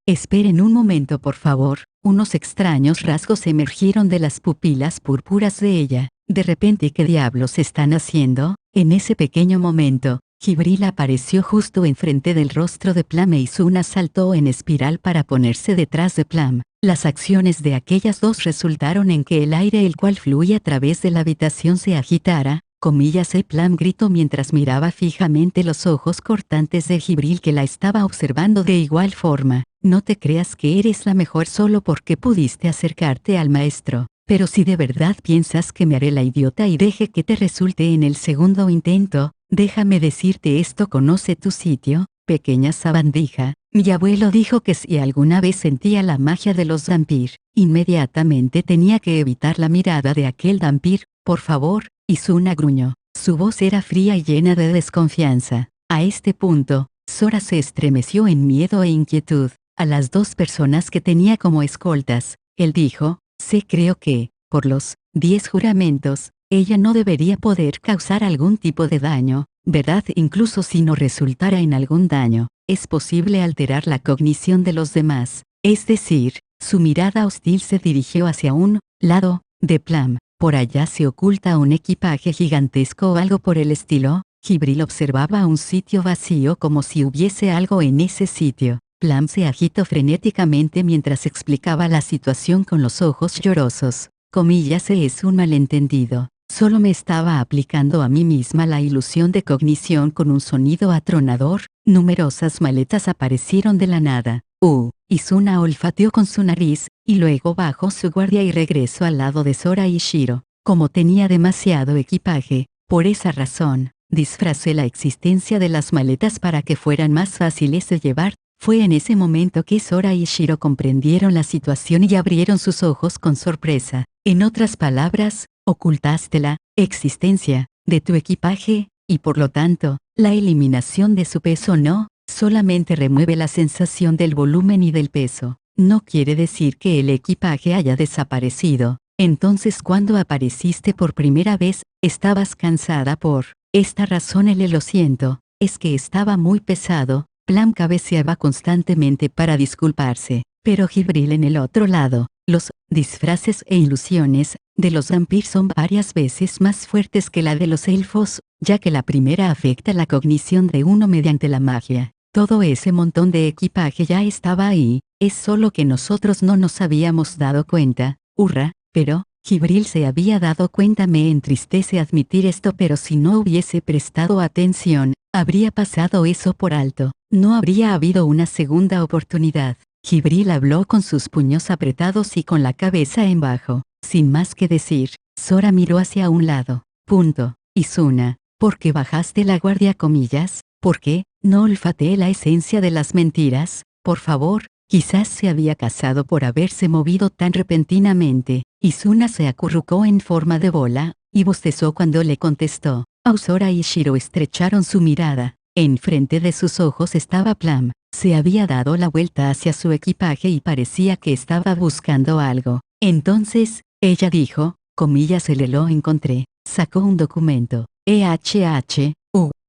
Esperen un momento por favor. Unos extraños rasgos emergieron de las pupilas púrpuras de ella. De repente, ¿qué diablos están haciendo? En ese pequeño momento, Jibril apareció justo enfrente del rostro de Plum e Izuna saltó en espiral para ponerse detrás de Plum. Las acciones de aquellas dos resultaron en que el aire el cual fluía a través de la habitación se agitara. Plum gritó mientras miraba fijamente los ojos cortantes de Jibril que la estaba observando de igual forma. No te creas que eres la mejor solo porque pudiste acercarte al maestro. Pero si de verdad piensas que me haré la idiota y deje que te resulte en el segundo intento, déjame decirte esto: conoce tu sitio, pequeña sabandija. Mi abuelo dijo que si alguna vez sentía la magia de los Dhampir, inmediatamente tenía que evitar la mirada de aquel Dhampir. Por favor, Izuna gruñó. Su voz era fría y llena de desconfianza. A este punto, Sora se estremeció en miedo e inquietud. A las dos personas que tenía como escoltas, él dijo: creo que, por los 10 juramentos, ella no debería poder causar algún tipo de daño, ¿verdad? Incluso si no resultara en algún daño, es posible alterar la cognición de los demás. Es decir, su mirada hostil se dirigió hacia un lado de Plum. Por allá se oculta un equipaje gigantesco o algo por el estilo. Jibril observaba un sitio vacío como si hubiese algo en ese sitio. Plum se agitó frenéticamente mientras explicaba la situación con los ojos llorosos. Es un malentendido. Solo me estaba aplicando a mí misma la ilusión de cognición con un sonido atronador. Numerosas maletas aparecieron de la nada. Izuna olfateó con su nariz, y luego bajó su guardia y regresó al lado de Sora y Shiro. Como tenía demasiado equipaje, por esa razón, disfracé la existencia de las maletas para que fueran más fáciles de llevar. Fue en ese momento que Sora y Shiro comprendieron la situación y abrieron sus ojos con sorpresa. En otras palabras, ocultaste la existencia de tu equipaje, y por lo tanto, la eliminación de su peso no solamente remueve la sensación del volumen y del peso. No quiere decir que el equipaje haya desaparecido. Entonces, cuando apareciste por primera vez, estabas cansada por esta razón. Lo siento, es que estaba muy pesado. Plum cabeceaba constantemente para disculparse, pero Jibril en el otro lado. Los disfraces e ilusiones de los Dhampir son varias veces más fuertes que la de los elfos, ya que la primera afecta la cognición de uno mediante la magia. Todo ese montón de equipaje ya estaba ahí, es solo que nosotros no nos habíamos dado cuenta. Pero Jibril se había dado cuenta. Me entristece admitir esto, pero si no hubiese prestado atención, habría pasado eso por alto. No habría habido una segunda oportunidad. Jibril habló con sus puños apretados y con la cabeza en bajo. Sin más que decir, Sora miró hacia un lado. Izuna, ¿por qué bajaste la guardia? ¿Por qué no olfateé la esencia de las mentiras? Por favor. Quizás se había casado por haberse movido tan repentinamente. Izuna se acurrucó en forma de bola, y bostezó cuando le contestó. Sora y Shiro estrecharon su mirada. Enfrente de sus ojos estaba Plum. Se había dado la vuelta hacia su equipaje y parecía que estaba buscando algo. Entonces, ella dijo, lo encontré. Sacó un documento.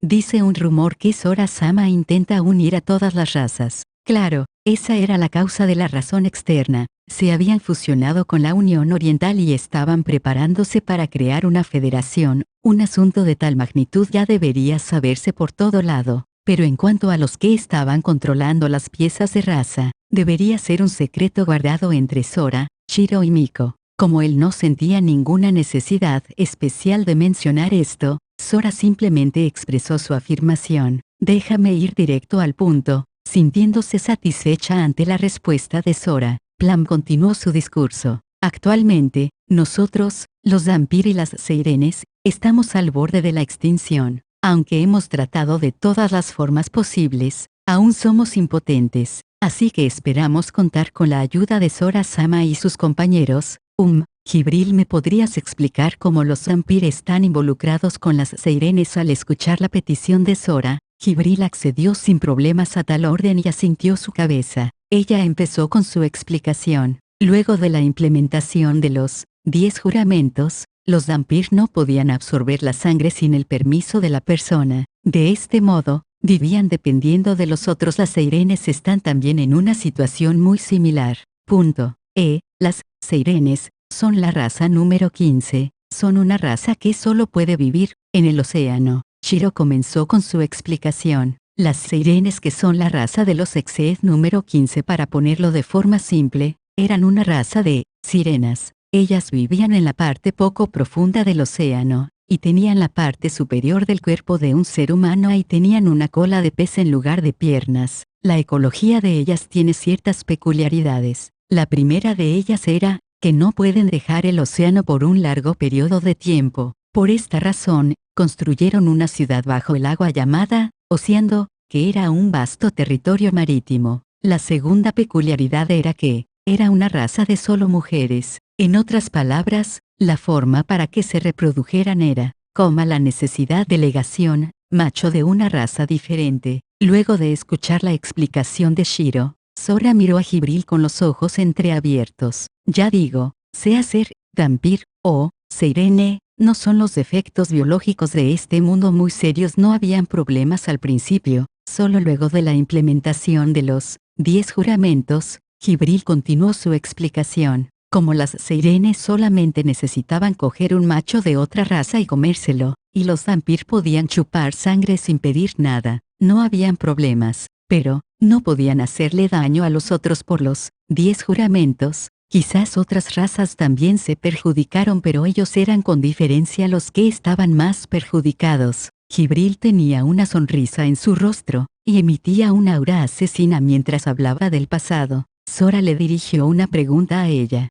Dice un rumor que Sora-sama intenta unir a todas las razas. Claro, esa era la causa de la razón externa. Se habían fusionado con la Unión Oriental y estaban preparándose para crear una federación. Un asunto de tal magnitud ya debería saberse por todo lado. Pero en cuanto a los que estaban controlando las piezas de raza, debería ser un secreto guardado entre Sora, Shiro y Miko. Como él no sentía ninguna necesidad especial de mencionar esto, Sora simplemente expresó su afirmación. Déjame ir directo al punto. Sintiéndose satisfecha ante la respuesta de Sora, Plum continuó su discurso. Actualmente, nosotros, los Dhampir y las Seirenes, estamos al borde de la extinción. Aunque hemos tratado de todas las formas posibles, aún somos impotentes. Así que esperamos contar con la ayuda de Sora-sama y sus compañeros. Jibril, ¿me podrías explicar cómo los Dhampir están involucrados con las Seirenes? Al escuchar la petición de Sora, Jibril accedió sin problemas a tal orden y asintió su cabeza. Ella empezó con su explicación. Luego de la implementación de los 10 juramentos, los Dhampir no podían absorber la sangre sin el permiso de la persona. De este modo, vivían dependiendo de los otros. Las Seirenes están también en una situación muy similar. Las Seirenes son la raza número 15, son una raza que solo puede vivir en el océano. Shiro comenzó con su explicación. Las Seirenes, que son la raza de los Exeed número 15, para ponerlo de forma simple, eran una raza de sirenas. Ellas vivían en la parte poco profunda del océano, y tenían la parte superior del cuerpo de un ser humano y tenían una cola de pez en lugar de piernas. La ecología de ellas tiene ciertas peculiaridades. La primera de ellas era que no pueden dejar el océano por un largo periodo de tiempo. Por esta razón, construyeron una ciudad bajo el agua llamada Océano, que era un vasto territorio marítimo. La segunda peculiaridad era que era una raza de solo mujeres. En otras palabras, la forma para que se reprodujeran era, la necesidad de legación, macho de una raza diferente. Luego de escuchar la explicación de Shiro, Sora miró a Jibril con los ojos entreabiertos. Ya digo, sea ser Dhampir o Seirene, no son los defectos biológicos de este mundo muy serios. No habían problemas al principio, solo luego de la implementación de los 10 juramentos, Jibril continuó su explicación. Como las Seirenes solamente necesitaban coger un macho de otra raza y comérselo, y los Dhampir podían chupar sangre sin pedir nada, no habían problemas, pero no podían hacerle daño a los otros por los 10 juramentos. Quizás otras razas también se perjudicaron, pero ellos eran con diferencia los que estaban más perjudicados. Jibril tenía una sonrisa en su rostro, y emitía una aura asesina mientras hablaba del pasado. Sora le dirigió una pregunta a ella.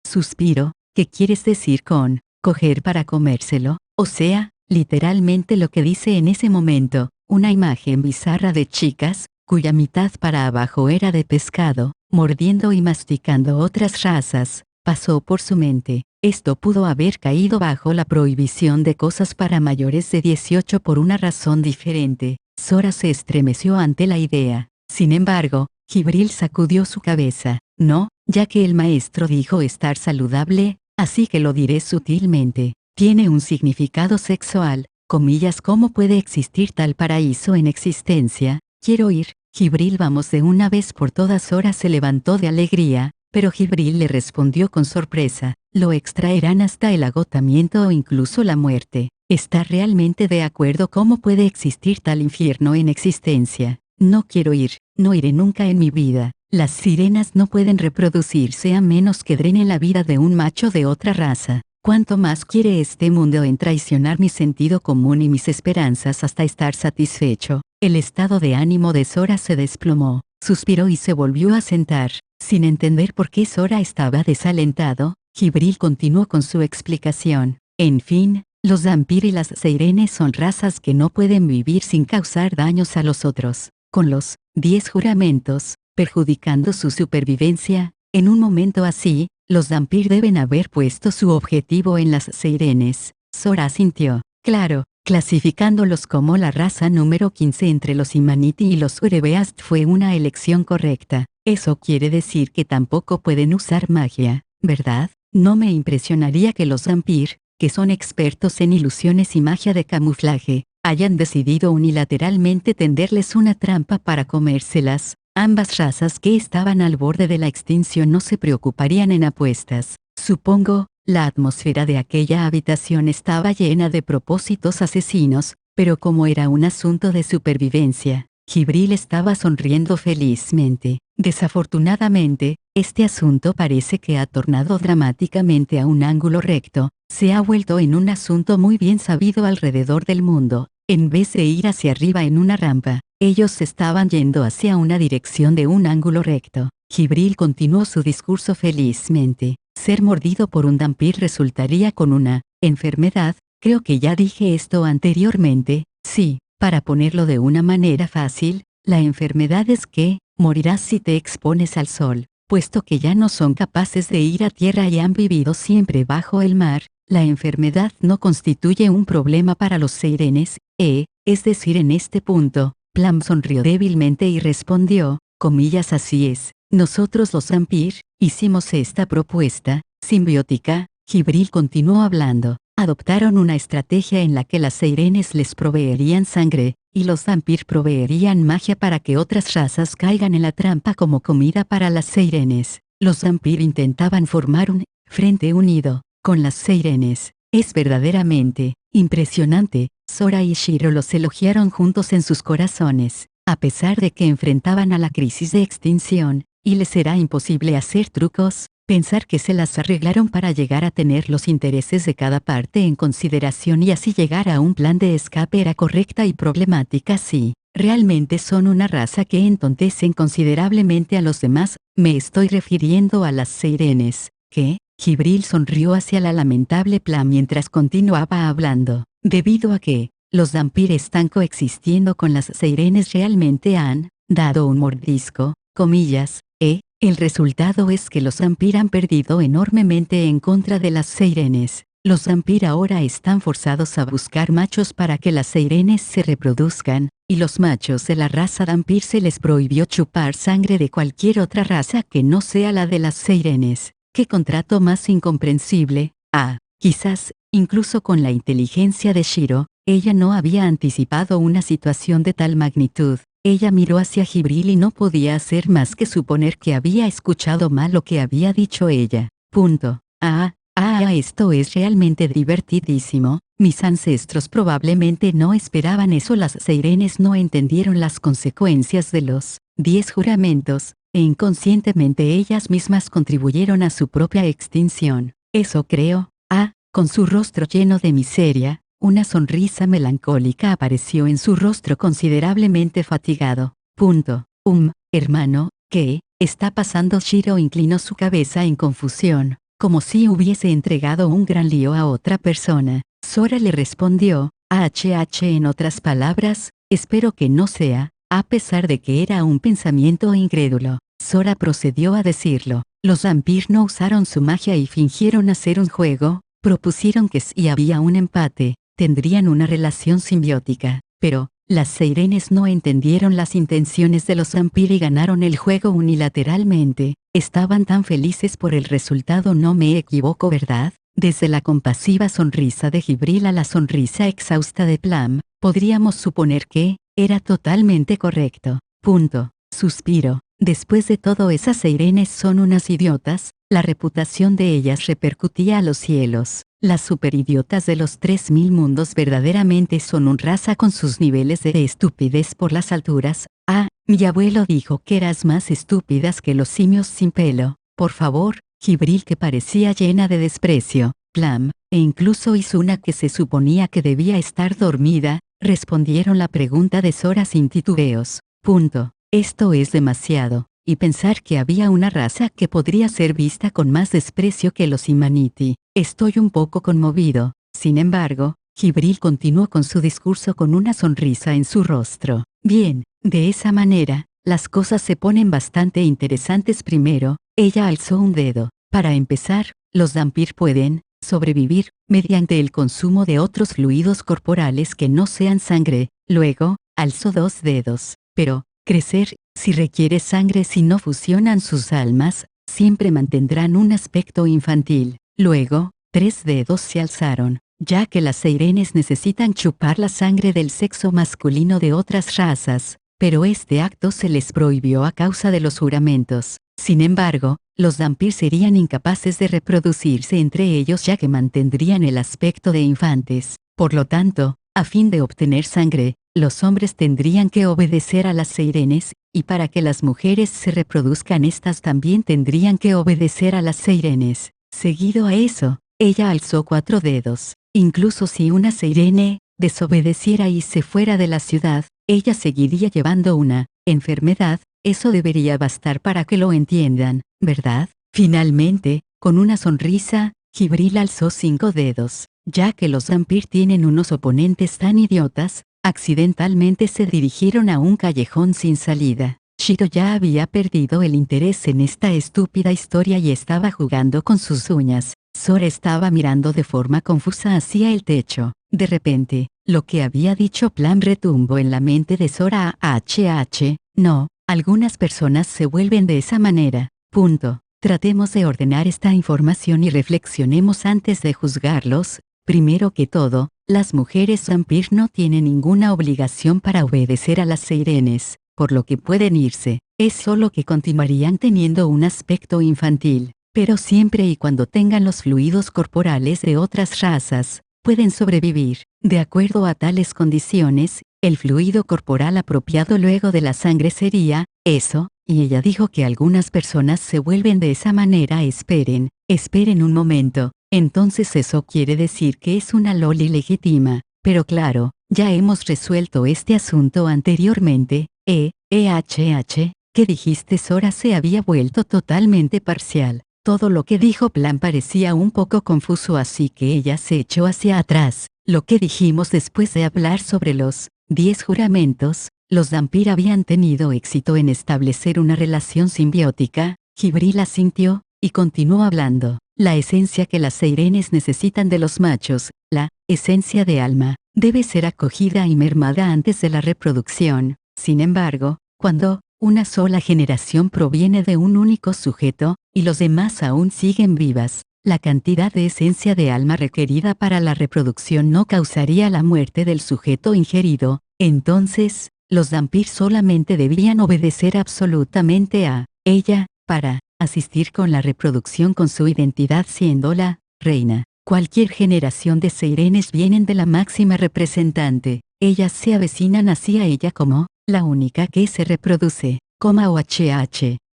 Suspiro, ¿qué quieres decir con coger para comérselo? O sea, literalmente lo que dice en ese momento, una imagen bizarra de chicas, cuya mitad para abajo era de pescado, mordiendo y masticando otras razas, pasó por su mente. Esto pudo haber caído bajo la prohibición de cosas para mayores de 18 por una razón diferente. Sora se estremeció ante la idea. Sin embargo, Jibril sacudió su cabeza. No, ya que el maestro dijo estar saludable, así que lo diré sutilmente. Tiene un significado sexual, comillas. ¿Cómo puede existir tal paraíso en existencia? Quiero ir, Jibril, vamos de una vez por todas. Sora se levantó de alegría, pero Jibril le respondió con sorpresa. Lo extraerán hasta el agotamiento o incluso la muerte. ¿Está realmente de acuerdo? ¿Cómo puede existir tal infierno en existencia? No quiero ir, no iré nunca en mi vida. Las sirenas no pueden reproducirse a menos que drenen la vida de un macho de otra raza. ¿Cuánto más quiere este mundo en traicionar mi sentido común y mis esperanzas hasta estar satisfecho? El estado de ánimo de Sora se desplomó, suspiró y se volvió a sentar. Sin entender por qué Sora estaba desalentado, Jibril continuó con su explicación. En fin, los Dhampir y las Seirenes son razas que no pueden vivir sin causar daños a los otros. Con los 10 juramentos, perjudicando su supervivencia, en un momento así, los Dhampir deben haber puesto su objetivo en las Seirenes. Sora asintió. Claro, clasificándolos como la raza número 15 entre los Imaniti y los Urebeast fue una elección correcta. Eso quiere decir que tampoco pueden usar magia, ¿verdad? No me impresionaría que los Dhampir, que son expertos en ilusiones y magia de camuflaje, hayan decidido unilateralmente tenderles una trampa para comérselas. Ambas razas que estaban al borde de la extinción no se preocuparían en apuestas. Supongo, la atmósfera de aquella habitación estaba llena de propósitos asesinos, pero como era un asunto de supervivencia, Jibril estaba sonriendo felizmente. Desafortunadamente, este asunto parece que ha tornado dramáticamente a un ángulo recto, se ha vuelto en un asunto muy bien sabido alrededor del mundo. En vez de ir hacia arriba en una rampa, ellos estaban yendo hacia una dirección de un ángulo recto. Jibril continuó su discurso felizmente. Ser mordido por un Dhampir resultaría con una enfermedad. Creo que ya dije esto anteriormente. Sí, para ponerlo de una manera fácil, la enfermedad es que morirás si te expones al sol. Puesto que ya no son capaces de ir a tierra y han vivido siempre bajo el mar, la enfermedad no constituye un problema para los Seirenes, es decir, en este punto, Plum sonrió débilmente y respondió, comillas, así es, nosotros los Dhampir, hicimos esta propuesta, simbiótica. Jibril continuó hablando. Adoptaron una estrategia en la que las Seirenes les proveerían sangre, y los Dhampir proveerían magia para que otras razas caigan en la trampa como comida para las Seirenes. Los Dhampir intentaban formar un frente unido con las Seirenes. Es verdaderamente impresionante. Sora y Shiro los elogiaron juntos en sus corazones, a pesar de que enfrentaban a la crisis de extinción, y les era imposible hacer trucos. Pensar que se las arreglaron para llegar a tener los intereses de cada parte en consideración y así llegar a un plan de escape era correcta y problemática. Sí, realmente son una raza que entontecen considerablemente a los demás. Me estoy refiriendo a las Seirenes. ¿Qué? Jibril sonrió hacia la lamentable Plum mientras continuaba hablando. Debido a que los Dhampir están coexistiendo con las Seirenes, realmente han dado un mordisco, comillas, el resultado es que los Dhampir han perdido enormemente en contra de las Seirenes. Los Dhampir ahora están forzados a buscar machos para que las Seirenes se reproduzcan, y los machos de la raza Dhampir se les prohibió chupar sangre de cualquier otra raza que no sea la de las Seirenes. ¿Qué contrato más incomprensible? Quizás, incluso con la inteligencia de Shiro, ella no había anticipado una situación de tal magnitud. Ella miró hacia Jibril y no podía hacer más que suponer que había escuchado mal lo que había dicho ella. Esto es realmente divertidísimo. Mis ancestros probablemente no esperaban eso. Las Seirenes no entendieron las consecuencias de los 10 juramentos, e inconscientemente ellas mismas contribuyeron a su propia extinción. Eso creo. Con su rostro lleno de miseria, una sonrisa melancólica apareció en su rostro considerablemente fatigado. Hermano, ¿qué está pasando? Shiro inclinó su cabeza en confusión, como si hubiese entregado un gran lío a otra persona. Sora le respondió, en otras palabras, espero que no sea, a pesar de que era un pensamiento incrédulo. Sora procedió a decirlo. Los Dhampir no usaron su magia y fingieron hacer un juego. Propusieron que si había un empate, tendrían una relación simbiótica, pero las Seirenes no entendieron las intenciones de los Dhampir y ganaron el juego unilateralmente. Estaban tan felices por el resultado, no me equivoco, ¿verdad? Desde la compasiva sonrisa de Jibril a la sonrisa exhausta de Plum, podríamos suponer que era totalmente correcto. Suspiro. Después de todo, esas Seirenes son unas idiotas. La reputación de ellas repercutía a los cielos. Las superidiotas de los 3000 mundos verdaderamente son una raza con sus niveles de estupidez por las alturas. Mi abuelo dijo que eras más estúpidas que los simios sin pelo. Por favor, Jibril, que parecía llena de desprecio, Plum, e incluso Izuna, que se suponía que debía estar dormida, respondieron la pregunta de Sora sin titubeos. Esto es demasiado. Y pensar que había una raza que podría ser vista con más desprecio que los Imaniti. Estoy un poco conmovido. Sin embargo, Jibril continuó con su discurso con una sonrisa en su rostro. Bien, de esa manera, las cosas se ponen bastante interesantes. Primero, ella alzó un dedo. Para empezar, los Dhampir pueden sobrevivir mediante el consumo de otros fluidos corporales que no sean sangre. Luego, alzó 2 dedos. Pero, crecer, si requiere sangre, si no fusionan sus almas, siempre mantendrán un aspecto infantil. Luego, 3 dedos se alzaron, ya que las Seirenes necesitan chupar la sangre del sexo masculino de otras razas, pero este acto se les prohibió a causa de los juramentos. Sin embargo, los Dhampir serían incapaces de reproducirse entre ellos, ya que mantendrían el aspecto de infantes. Por lo tanto, a fin de obtener sangre, los hombres tendrían que obedecer a las Seirenes, y para que las mujeres se reproduzcan, estas también tendrían que obedecer a las Seirenes. Seguido a eso, ella alzó 4 dedos. Incluso si una Seirene desobedeciera y se fuera de la ciudad, ella seguiría llevando una enfermedad. Eso debería bastar para que lo entiendan, ¿verdad? Finalmente, con una sonrisa, Jibril alzó 5 dedos. Ya que los Dhampir tienen unos oponentes tan idiotas, accidentalmente se dirigieron a un callejón sin salida. Shiro ya había perdido el interés en esta estúpida historia y estaba jugando con sus uñas. Sora estaba mirando de forma confusa hacia el techo. De repente, lo que había dicho Plum retumbó en la mente de Sora. No, algunas personas se vuelven de esa manera. Tratemos de ordenar esta información y reflexionemos antes de juzgarlos. Primero que todo, las mujeres vampir no tienen ninguna obligación para obedecer a las seirenes, por lo que pueden irse. Es solo que continuarían teniendo un aspecto infantil, pero siempre y cuando tengan los fluidos corporales de otras razas, pueden sobrevivir. De acuerdo a tales condiciones, el fluido corporal apropiado luego de la sangre sería eso, y ella dijo que algunas personas se vuelven de esa manera. Esperen un momento. Entonces eso quiere decir que es una loli legítima, pero claro, ya hemos resuelto este asunto anteriormente. ¿Qué dijiste? Sora se había vuelto totalmente parcial. Todo lo que dijo Plan parecía un poco confuso, así que ella se echó hacia atrás. Lo que dijimos después de hablar sobre los 10 juramentos, los vampir habían tenido éxito en establecer una relación simbiótica. Jibril asintió, y continuó hablando. La esencia que las seirenes necesitan de los machos, la esencia de alma, debe ser acogida y mermada antes de la reproducción. Sin embargo, cuando una sola generación proviene de un único sujeto, y los demás aún siguen vivas, la cantidad de esencia de alma requerida para la reproducción no causaría la muerte del sujeto ingerido. Entonces, los vampir solamente debían obedecer absolutamente a ella, para asistir con la reproducción con su identidad siendo la reina. Cualquier generación de seirenes vienen de la máxima representante. Ellas se avecinan hacia ella como la única que se reproduce.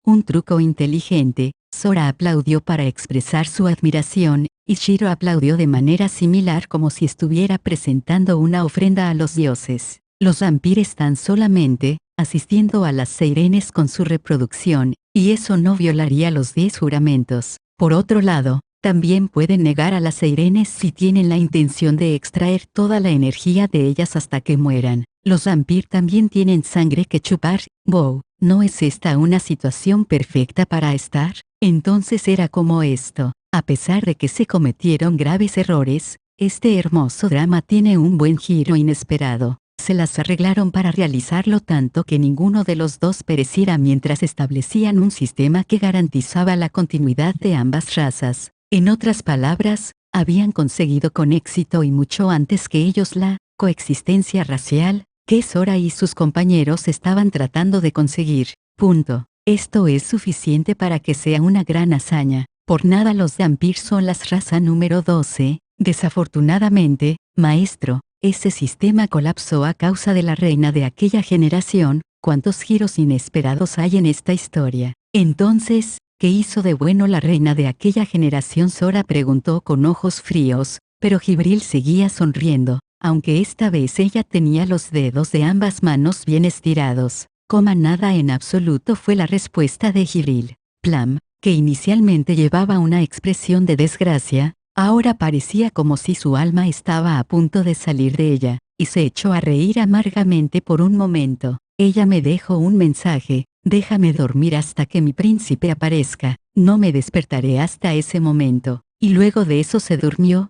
Un truco inteligente. Sora aplaudió para expresar su admiración, y Shiro aplaudió de manera similar como si estuviera presentando una ofrenda a los dioses. Los vampir están solamente asistiendo a las seirenes con su reproducción, y eso no violaría los 10 juramentos. Por otro lado, también pueden negar a las seirenes si tienen la intención de extraer toda la energía de ellas hasta que mueran. Los vampir también tienen sangre que chupar. Wow, ¿no es esta una situación perfecta para estar? Entonces era como esto. A pesar de que se cometieron graves errores, este hermoso drama tiene un buen giro inesperado. Se las arreglaron para realizarlo tanto que ninguno de los dos pereciera mientras establecían un sistema que garantizaba la continuidad de ambas razas. En otras palabras, habían conseguido con éxito y mucho antes que ellos la coexistencia racial, que Sora y sus compañeros estaban tratando de conseguir. Punto. Esto es suficiente para que sea una gran hazaña. Por nada los vampir son la raza número 12. Desafortunadamente, maestro, ese sistema colapsó a causa de la reina de aquella generación. ¿Cuántos giros inesperados hay en esta historia? Entonces, ¿qué hizo de bueno la reina de aquella generación? Sora preguntó con ojos fríos, pero Jibril seguía sonriendo, aunque esta vez ella tenía los dedos de ambas manos bien estirados. Nada en absoluto, fue la respuesta de Jibril. Plum, que inicialmente llevaba una expresión de desgracia, ahora parecía como si su alma estaba a punto de salir de ella, y se echó a reír amargamente por un momento. Ella me dejó un mensaje: déjame dormir hasta que mi príncipe aparezca, no me despertaré hasta ese momento. Y luego de eso se durmió.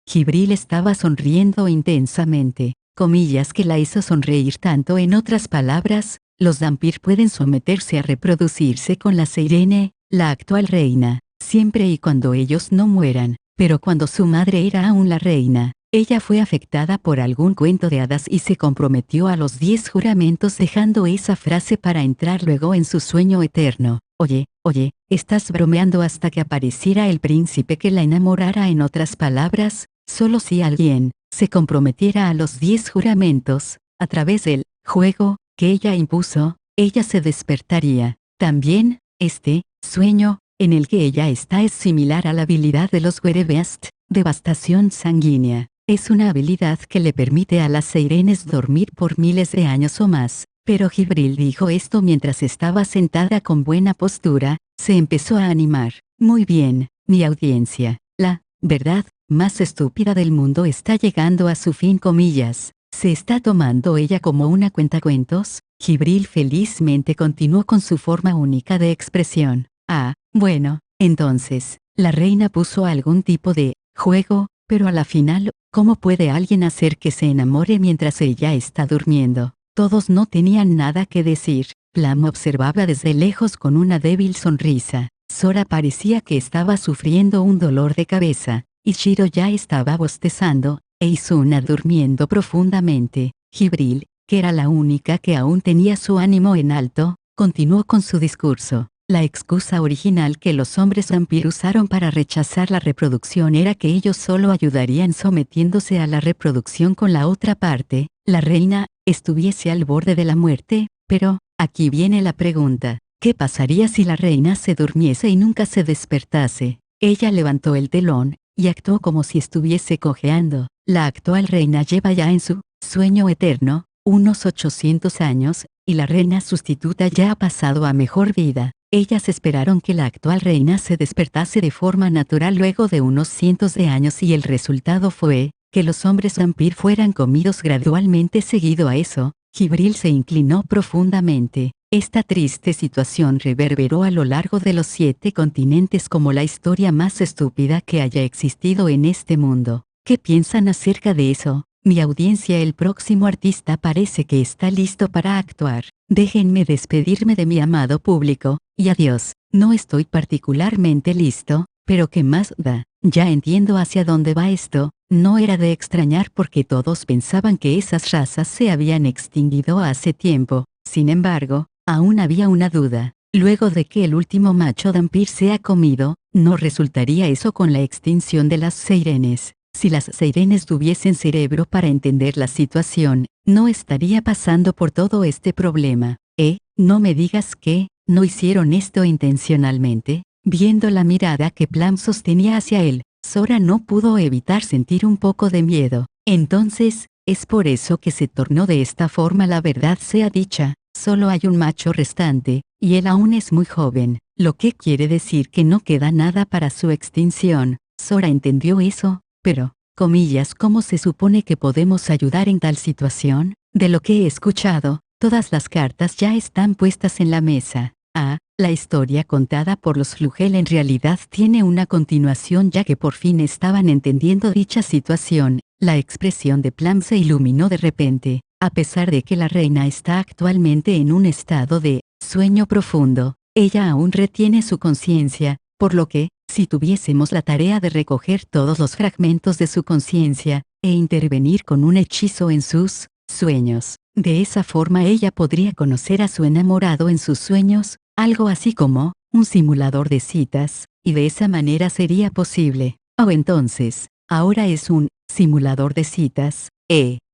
Jibril estaba sonriendo intensamente, comillas que la hizo sonreír tanto. En otras palabras, los vampir pueden someterse a reproducirse con la seirene, la actual reina, siempre y cuando ellos no mueran. Pero cuando su madre era aún la reina, ella fue afectada por algún cuento de hadas y se comprometió a los 10 juramentos, dejando esa frase para entrar luego en su sueño eterno. Oye, estás bromeando. Hasta que apareciera el príncipe que la enamorara. En otras palabras, solo si alguien se comprometiera a los 10 juramentos, a través del juego que ella impuso, ella se despertaría. También, este sueño en el que ella está es similar a la habilidad de los Werebeast, devastación sanguínea. Es una habilidad que le permite a las seirenes dormir por miles de años o más. Pero Jibril dijo esto mientras estaba sentada con buena postura. Se empezó a animar. Muy bien, mi audiencia. La verdad más estúpida del mundo está llegando a su fin, comillas. ¿Se está tomando ella como una cuentacuentos? Jibril felizmente continuó con su forma única de expresión. Bueno, entonces, la reina puso algún tipo de juego, pero a la final, ¿cómo puede alguien hacer que se enamore mientras ella está durmiendo? Todos no tenían nada que decir. Plum observaba desde lejos con una débil sonrisa. Sora parecía que estaba sufriendo un dolor de cabeza, Ishiro ya estaba bostezando, e Izuna durmiendo profundamente. Jibril, que era la única que aún tenía su ánimo en alto, continuó con su discurso. La excusa original que los hombres vampiro usaron para rechazar la reproducción era que ellos solo ayudarían sometiéndose a la reproducción con la otra parte, la reina, estuviese al borde de la muerte, pero, aquí viene la pregunta, ¿qué pasaría si la reina se durmiese y nunca se despertase? Ella levantó el telón, y actuó como si estuviese cojeando. La actual reina lleva ya en su sueño eterno, unos 800 años, y la reina sustituta ya ha pasado a mejor vida. Ellas esperaron que la actual reina se despertase de forma natural luego de unos cientos de años y el resultado fue, que los hombres vampir fueran comidos gradualmente. Seguido a eso, Jibril se inclinó profundamente. Esta triste situación reverberó a lo largo de los 7 continentes como la historia más estúpida que haya existido en este mundo. ¿Qué piensan acerca de eso? Mi audiencia, el próximo artista parece que está listo para actuar. Déjenme despedirme de mi amado público, y adiós. No estoy particularmente listo, pero ¿qué más da? Ya entiendo hacia dónde va esto. No era de extrañar porque todos pensaban que esas razas se habían extinguido hace tiempo. Sin embargo, aún había una duda. Luego de que el último macho vampir sea comido, ¿no resultaría eso con la extinción de las seirenes? Si las seirenes tuviesen cerebro para entender la situación, no estaría pasando por todo este problema. No me digas que, ¿no hicieron esto intencionalmente? Viendo la mirada que Plum sostenía hacia él, Sora no pudo evitar sentir un poco de miedo. Entonces, es por eso que se tornó de esta forma. La verdad sea dicha, solo hay un macho restante, y él aún es muy joven, lo que quiere decir que no queda nada para su extinción. Sora entendió eso. Pero, comillas, ¿cómo se supone que podemos ayudar en tal situación? De lo que he escuchado, todas las cartas ya están puestas en la mesa. La historia contada por los Flugel en realidad tiene una continuación ya que por fin estaban entendiendo dicha situación. La expresión de Plum se iluminó de repente. A pesar de que la reina está actualmente en un estado de sueño profundo, ella aún retiene su conciencia, por lo que, si tuviésemos la tarea de recoger todos los fragmentos de su conciencia, e intervenir con un hechizo en sus sueños, de esa forma ella podría conocer a su enamorado en sus sueños, algo así como un simulador de citas, y de esa manera sería posible. Entonces, ahora es un simulador de citas.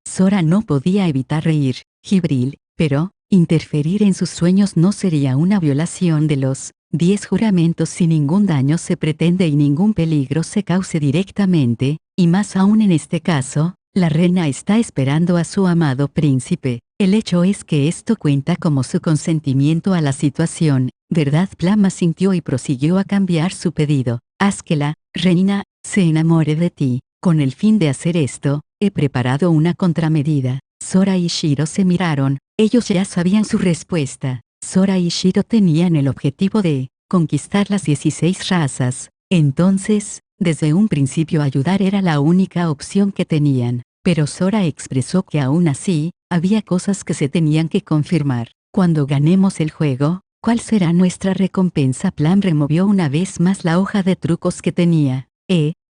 Sora no podía evitar reír. Jibril, pero, interferir en sus sueños no sería una violación de los 10 juramentos si ningún daño se pretende y ningún peligro se cause directamente, y más aún en este caso, la reina está esperando a su amado príncipe. El hecho es que esto cuenta como su consentimiento a la situación, ¿verdad? Plum asintió y prosiguió a cambiar su pedido. Haz que la reina se enamore de ti. Con el fin de hacer esto, he preparado una contramedida. Sora y Shiro se miraron. Ellos ya sabían su respuesta. Sora y Shiro tenían el objetivo de conquistar las 16 razas. Entonces, desde un principio ayudar era la única opción que tenían. Pero Sora expresó que aún así, había cosas que se tenían que confirmar. Cuando ganemos el juego, ¿cuál será nuestra recompensa? Plum removió una vez más la hoja de trucos que tenía.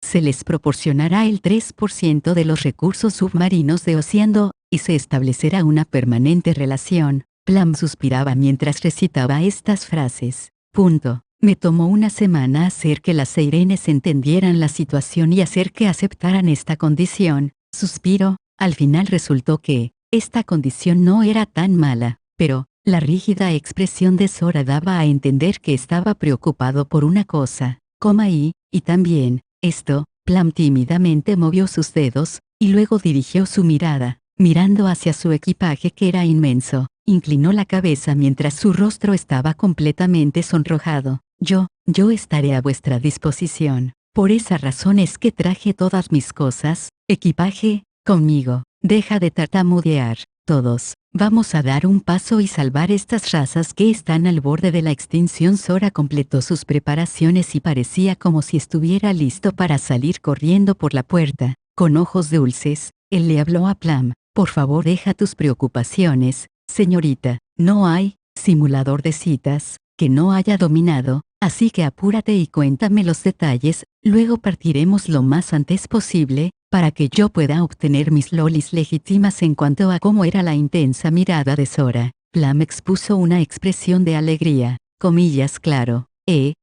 Se les proporcionará el 3% de los recursos submarinos de Oceando, y se establecerá una permanente relación. Plum suspiraba mientras recitaba estas frases. Me tomó una semana hacer que las seirenes entendieran la situación y hacer que aceptaran esta condición. Suspiro, al final resultó que esta condición no era tan mala, pero la rígida expresión de Sora daba a entender que estaba preocupado por una cosa, y también, esto. Plum tímidamente movió sus dedos, y luego dirigió su mirada, mirando hacia su equipaje que era inmenso. Inclinó la cabeza mientras su rostro estaba completamente sonrojado. Yo estaré a vuestra disposición. Por esa razón es que traje todas mis cosas, equipaje, conmigo. Deja de tartamudear. Todos, vamos a dar un paso y salvar estas razas que están al borde de la extinción. Sora completó sus preparaciones y parecía como si estuviera listo para salir corriendo por la puerta. Con ojos dulces, él le habló a Plum. Por favor, deja tus preocupaciones, señorita. No hay simulador de citas que no haya dominado. así que apúrate y cuéntame los detalles, luego partiremos lo más antes posible, para que yo pueda obtener mis lolis legítimas. En cuanto a cómo era la intensa mirada de Sora, Plum expuso una expresión de alegría, comillas claro,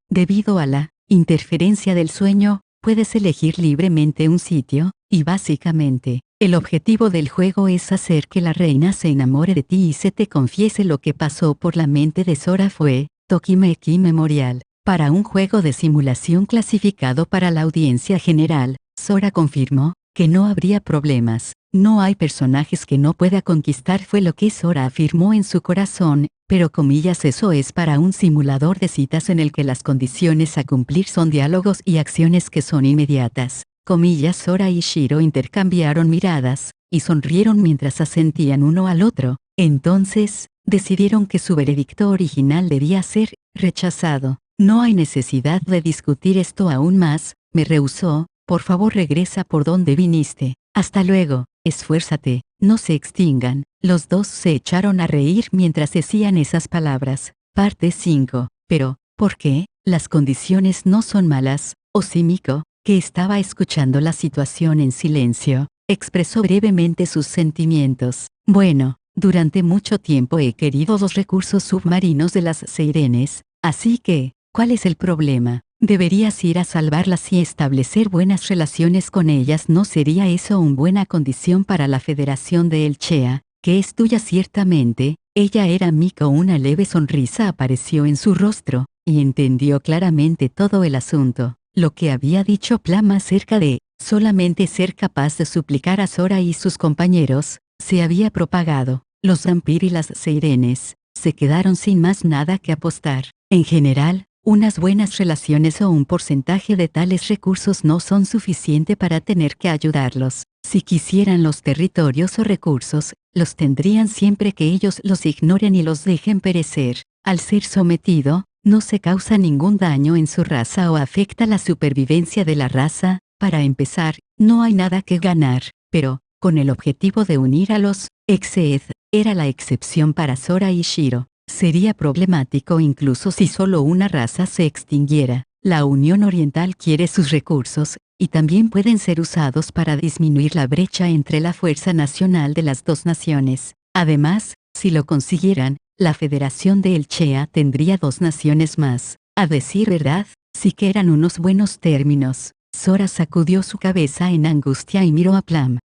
debido a la interferencia del sueño, puedes elegir libremente un sitio, y básicamente, el objetivo del juego es hacer que la reina se enamore de ti y se te confiese. Lo que pasó por la mente de Sora fue, Tokimeki Memorial. Para un juego de simulación clasificado para la audiencia general, Sora confirmó que no habría problemas. No hay personajes que no pueda conquistar, fue lo que Sora afirmó en su corazón, pero comillas, eso es para un simulador de citas en el que las condiciones a cumplir son diálogos y acciones que son inmediatas. Comillas, Sora y Shiro intercambiaron miradas, y sonrieron mientras asentían uno al otro. Entonces, decidieron que su veredicto original debía ser rechazado. No hay necesidad de discutir esto aún más, me rehusó, por favor regresa por donde viniste. Hasta luego, esfuérzate, no se extingan. Los dos se echaron a reír mientras decían esas palabras. Parte 5. Pero, ¿por qué? Las condiciones no son malas, ¿o sí? Miko, que estaba escuchando la situación en silencio, expresó brevemente sus sentimientos. Bueno, durante mucho tiempo he querido los recursos submarinos de las Seirenes, así que, ¿cuál es el problema? Deberías ir a salvarlas y establecer buenas relaciones con ellas. ¿No sería eso una buena condición para la Federación de Elchea, que es tuya ciertamente? Ella era Miko. Una leve sonrisa apareció en su rostro, y entendió claramente todo el asunto. Lo que había dicho Plum acerca de solamente ser capaz de suplicar a Sora y sus compañeros, se había propagado. Los Vampir y las Seirenes se quedaron sin más nada que apostar. En general, unas buenas relaciones o un porcentaje de tales recursos no son suficiente para tener que ayudarlos. Si quisieran los territorios o recursos, los tendrían siempre que ellos los ignoren y los dejen perecer. Al ser sometido, no se causa ningún daño en su raza o afecta la supervivencia de la raza. Para empezar, no hay nada que ganar, pero, con el objetivo de unir a los Exeed, era la excepción para Sora y Shiro. Sería problemático incluso si solo una raza se extinguiera. La Unión Oriental quiere sus recursos, y también pueden ser usados para disminuir la brecha entre la fuerza nacional de las dos naciones. Además, si lo consiguieran, la Federación de Elchea tendría dos naciones más. A decir verdad, sí que eran unos buenos términos. Sora sacudió su cabeza en angustia y miró a Plum.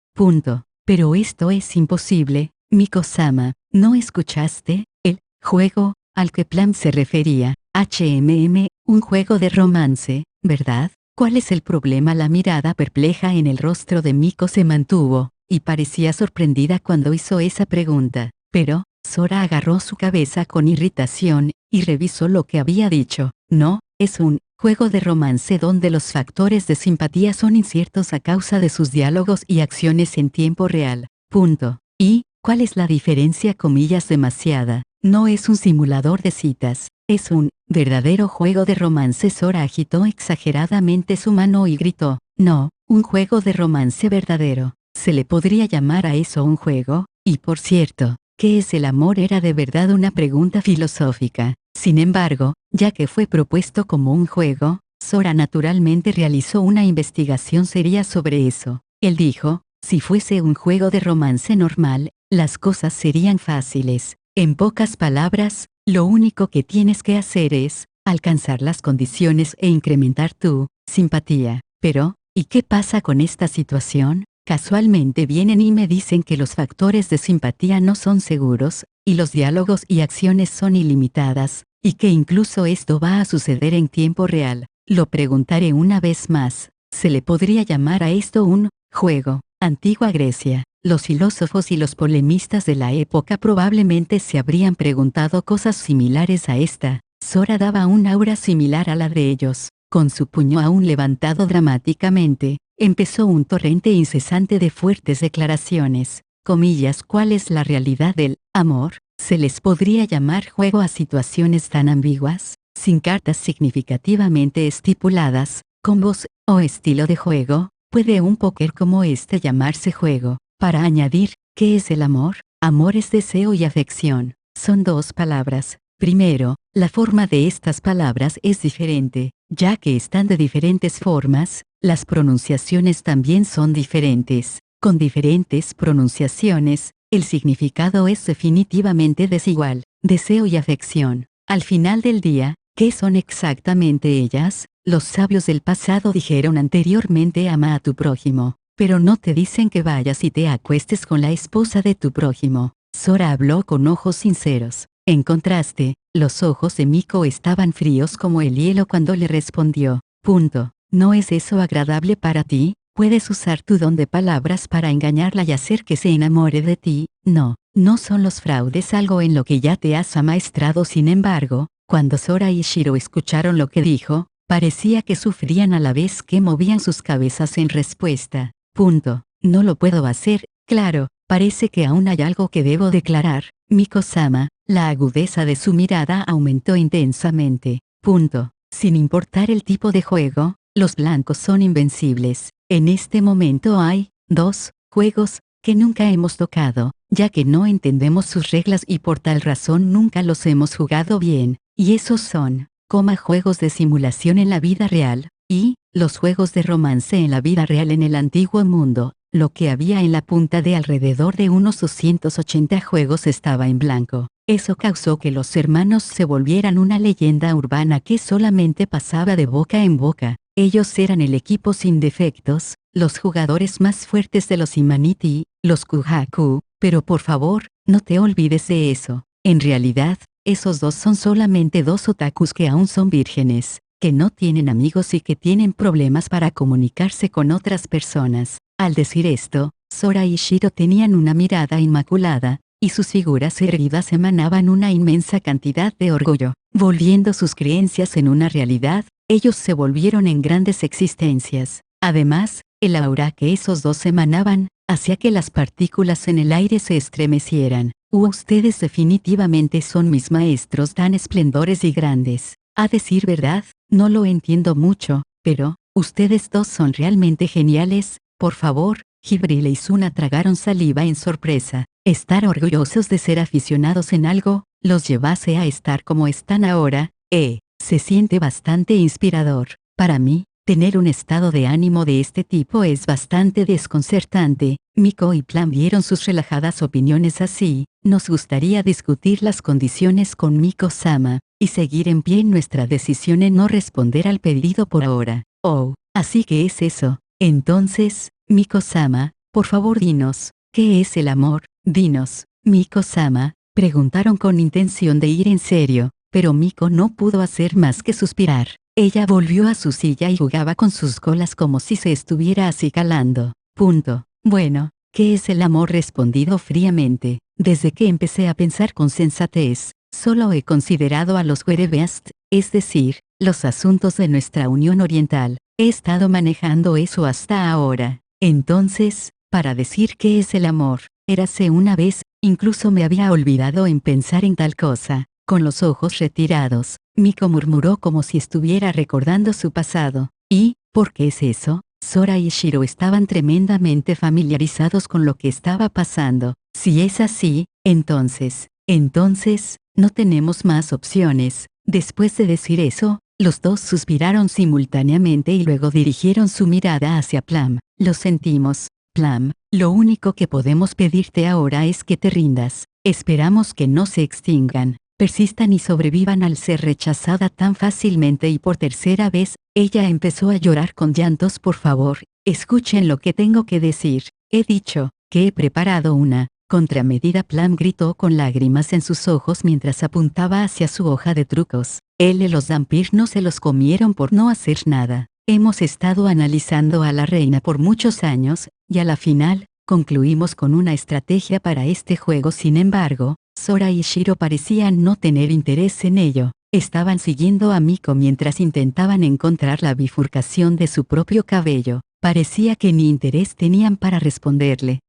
Pero esto es imposible, Miko-sama, ¿no escuchaste? El juego al que Plum se refería, un juego de romance, ¿verdad? ¿Cuál es el problema? La mirada perpleja en el rostro de Miko se mantuvo, y parecía sorprendida cuando hizo esa pregunta. Pero, Sora agarró su cabeza con irritación, y revisó lo que había dicho. No, es un juego de romance donde los factores de simpatía son inciertos a causa de sus diálogos y acciones en tiempo real. ¿Y cuál es la diferencia? Comillas, demasiada. No es un simulador de citas, es un verdadero juego de romance. Sora agitó exageradamente su mano y gritó, no, un juego de romance verdadero. ¿Se le podría llamar a eso un juego? Y por cierto, ¿qué es el amor? Era de verdad una pregunta filosófica. Sin embargo, ya que fue propuesto como un juego, Sora naturalmente realizó una investigación seria sobre eso. Él dijo, si fuese un juego de romance normal, las cosas serían fáciles. En pocas palabras, lo único que tienes que hacer es alcanzar las condiciones e incrementar tu simpatía. Pero, ¿y qué pasa con esta situación? Casualmente vienen y me dicen que los factores de simpatía no son seguros, y los diálogos y acciones son ilimitadas, y que incluso esto va a suceder en tiempo real. Lo preguntaré una vez más, ¿se le podría llamar a esto un juego? Antigua Grecia. Los filósofos y los polemistas de la época probablemente se habrían preguntado cosas similares a esta. Sora daba un aura similar a la de ellos. Con su puño aún levantado dramáticamente, empezó un torrente incesante de fuertes declaraciones. Comillas, ¿cuál es la realidad del amor? ¿Se les podría llamar juego a situaciones tan ambiguas, sin cartas significativamente estipuladas, combos, o estilo de juego? ¿Puede un póker como este llamarse juego? Para añadir, ¿qué es el amor? Amor es deseo y afección. Son dos palabras, Primero, la forma de estas palabras es diferente, ya que están de diferentes formas, las pronunciaciones también son diferentes. Con diferentes pronunciaciones, el significado es definitivamente desigual. Deseo y afección. Al final del día, ¿qué son exactamente ellas? Los sabios del pasado dijeron anteriormente: ama a tu prójimo, pero no te dicen que vayas y te acuestes con la esposa de tu prójimo. Sora habló con ojos sinceros. En contraste, los ojos de Miko estaban fríos como el hielo cuando le respondió. ¿No es eso agradable para ti? ¿Puedes usar tu don de palabras para engañarla y hacer que se enamore de ti? No, no son los fraudes algo en lo que ya te has amaestrado. Sin embargo, cuando Sora y Shiro escucharon lo que dijo, parecía que sufrían a la vez que movían sus cabezas en respuesta. No lo puedo hacer, claro, parece que aún hay algo que debo declarar, Miko-sama. La agudeza de su mirada aumentó intensamente. Sin importar el tipo de juego, los blancos son invencibles. En este momento hay 2 juegos que nunca hemos tocado, ya que no entendemos sus reglas y por tal razón nunca los hemos jugado bien, y esos son, juegos de simulación en la vida real, y los juegos de romance en la vida real en el antiguo mundo. Lo que había en la punta de alrededor de unos 280 juegos estaba en blanco. Eso causó que los hermanos se volvieran una leyenda urbana que solamente pasaba de boca en boca. Ellos eran el equipo sin defectos, los jugadores más fuertes de los Humanity, los Kuhaku, pero por favor, no te olvides de eso. En realidad, esos dos son solamente 2 otakus que aún son vírgenes, que no tienen amigos y que tienen problemas para comunicarse con otras personas. Al decir esto, Sora y Shiro tenían una mirada inmaculada, y sus figuras erguidas emanaban una inmensa cantidad de orgullo. Volviendo sus creencias en una realidad, ellos se volvieron en grandes existencias. Además, el aura que esos dos emanaban, hacía que las partículas en el aire se estremecieran. Ustedes definitivamente son mis maestros tan esplendores y grandes. A decir verdad, no lo entiendo mucho, pero, ustedes dos son realmente geniales. Por favor, Jibril y Suna tragaron saliva en sorpresa. Estar orgullosos de ser aficionados en algo, los llevase a estar como están ahora, se siente bastante inspirador. Para mí, tener un estado de ánimo de este tipo es bastante desconcertante. Miko y Plum dieron sus relajadas opiniones así. Nos gustaría discutir las condiciones con Miko-sama, y seguir en pie en nuestra decisión en no responder al pedido por ahora. Oh, así que es eso. Entonces, Miko-sama, por favor dinos, ¿qué es el amor? Dinos, Miko-sama, preguntaron con intención de ir en serio, pero Miko no pudo hacer más que suspirar. Ella volvió a su silla y jugaba con sus colas como si se estuviera acicalando. Bueno, ¿qué es el amor? Respondido fríamente. Desde que empecé a pensar con sensatez, solo he considerado a los Werebeast, es decir, los asuntos de nuestra Unión Oriental. He estado manejando eso hasta ahora. Entonces, para decir qué es el amor, érase una vez, incluso me había olvidado en pensar en tal cosa. Con los ojos retirados, Miko murmuró como si estuviera recordando su pasado. ¿Y por qué es eso? Sora y Shiro estaban tremendamente familiarizados con lo que estaba pasando. Si es así, entonces, no tenemos más opciones. Después de decir eso, los dos suspiraron simultáneamente y luego dirigieron su mirada hacia Plum. Lo sentimos, Plum, lo único que podemos pedirte ahora es que te rindas. Esperamos que no se extingan, persistan y sobrevivan al ser rechazada tan fácilmente y por tercera vez. Ella empezó a llorar con llantos. Por favor, escuchen lo que tengo que decir. He dicho que he preparado una contramedida. Plum gritó con lágrimas en sus ojos mientras apuntaba hacia su hoja de trucos. Él y los vampiros no se los comieron por no hacer nada. Hemos estado analizando a la reina por muchos años, y a la final, concluimos con una estrategia para este juego. Sin embargo, Sora y Shiro parecían no tener interés en ello. Estaban siguiendo a Miko mientras intentaban encontrar la bifurcación de su propio cabello. Parecía que ni interés tenían para responderle.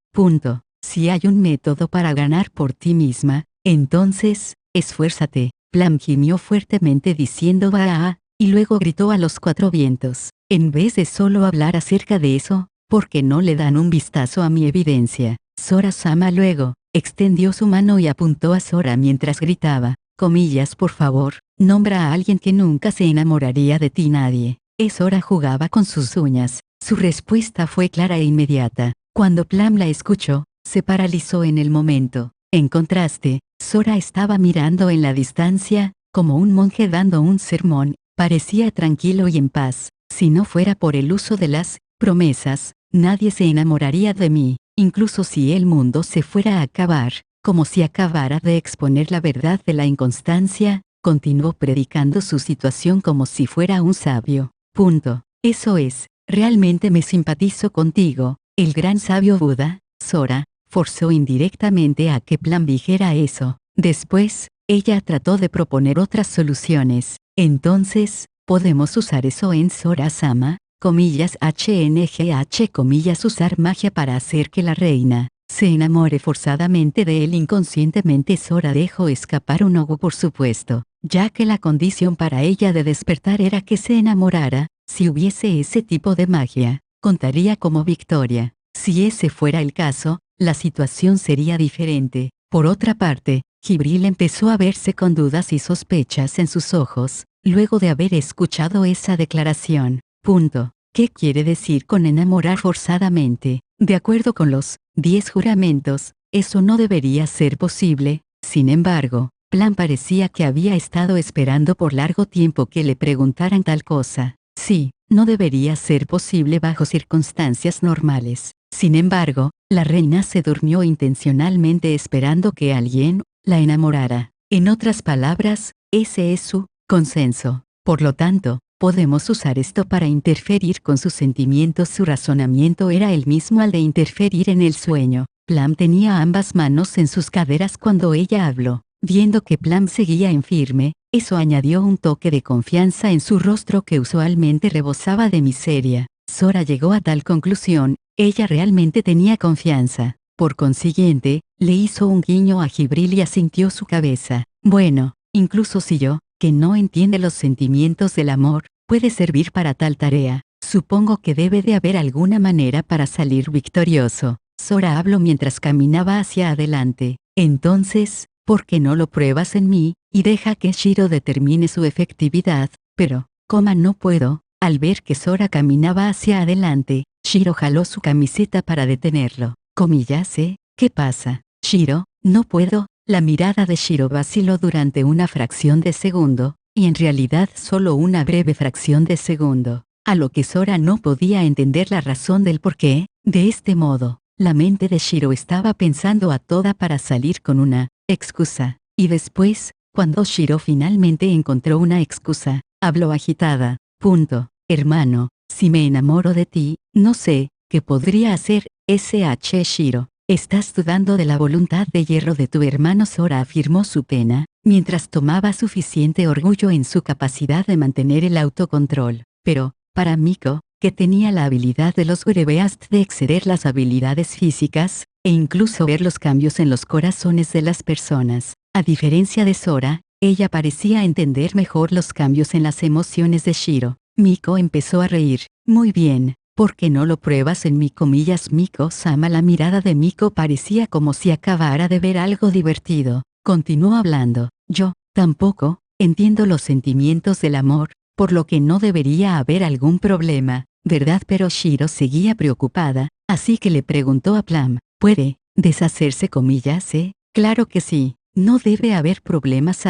Si hay un método para ganar por ti misma, entonces, esfuérzate. Plum gimió fuertemente diciendo "Bah", y luego gritó a los 4 vientos. En vez de solo hablar acerca de eso, ¿por qué no le dan un vistazo a mi evidencia? Sora-sama luego extendió su mano y apuntó a Sora mientras gritaba. comillas por favor, nombra a alguien que nunca se enamoraría de ti nadie. Sora jugaba con sus uñas. Su respuesta fue clara e inmediata. Cuando Plum la escuchó, se paralizó en el momento. En contraste, Sora estaba mirando en la distancia, como un monje dando un sermón, parecía tranquilo y en paz. Si no fuera por el uso de las promesas, nadie se enamoraría de mí, incluso si el mundo se fuera a acabar, como si acabara de exponer la verdad de la inconstancia, continuó predicando su situación como si fuera un sabio. Punto. Eso es, realmente me simpatizo contigo, el gran sabio Buda. Sora forzó indirectamente a que Plum dijera eso. Después, ella trató de proponer otras soluciones. Entonces, podemos usar eso en Sora-sama, comillas HNGH comillas usar magia para hacer que la reina se enamore forzadamente de él inconscientemente. Sora dejó escapar un ojo por supuesto, ya que la condición para ella de despertar era que se enamorara. Si hubiese ese tipo de magia, contaría como victoria. Si ese fuera el caso, la situación sería diferente. Por otra parte, Jibril empezó a verse con dudas y sospechas en sus ojos, luego de haber escuchado esa declaración. Punto. ¿Qué quiere decir con enamorar forzadamente? De acuerdo con los 10 juramentos, eso no debería ser posible. Sin embargo, Plum parecía que había estado esperando por largo tiempo que le preguntaran tal cosa. Sí, no debería ser posible bajo circunstancias normales. Sin embargo, la reina se durmió intencionalmente esperando que alguien la enamorara. En otras palabras, ese es su consenso. Por lo tanto, podemos usar esto para interferir con sus sentimientos. Su razonamiento era el mismo al de interferir en el sueño. Plum tenía ambas manos en sus caderas cuando ella habló. Viendo que Plum seguía en firme, eso añadió un toque de confianza en su rostro que usualmente rebosaba de miseria. Sora llegó a tal conclusión, ella realmente tenía confianza. Por consiguiente, le hizo un guiño a Jibril y asintió su cabeza. Bueno, incluso si yo, que no entiende los sentimientos del amor, puede servir para tal tarea, supongo que debe de haber alguna manera para salir victorioso. Sora habló mientras caminaba hacia adelante. Entonces, ¿por qué no lo pruebas en mí, y deja que Shiro determine su efectividad? Pero, no puedo. Al ver que Sora caminaba hacia adelante, Shiro jaló su camiseta para detenerlo. Comillas, ¿qué pasa? Shiro, no puedo. La mirada de Shiro vaciló durante una fracción de segundo, y en realidad solo una breve fracción de segundo, a lo que Sora no podía entender la razón del porqué. De este modo, la mente de Shiro estaba pensando a toda para salir con una excusa, y después, cuando Shiro finalmente encontró una excusa, habló agitada. Punto. Hermano, si me enamoro de ti, no sé, ¿qué podría hacer? Shiro, estás dudando de la voluntad de hierro de tu hermano. Sora afirmó su pena, mientras tomaba suficiente orgullo en su capacidad de mantener el autocontrol. Pero, para Miko, que tenía la habilidad de los Urebeast de exceder las habilidades físicas, e incluso ver los cambios en los corazones de las personas, a diferencia de Sora, ella parecía entender mejor los cambios en las emociones de Shiro. Miko empezó a reír. Muy bien, ¿por qué no lo pruebas en mí? Comillas Miko-sama. La mirada de Miko parecía como si acabara de ver algo divertido. Continuó hablando. Yo, tampoco, entiendo los sentimientos del amor, por lo que no debería haber algún problema, ¿verdad? Pero Shiro seguía preocupada, así que le preguntó a Plum, ¿puede deshacerse? Comillas, Claro que sí, no debe haber problemas.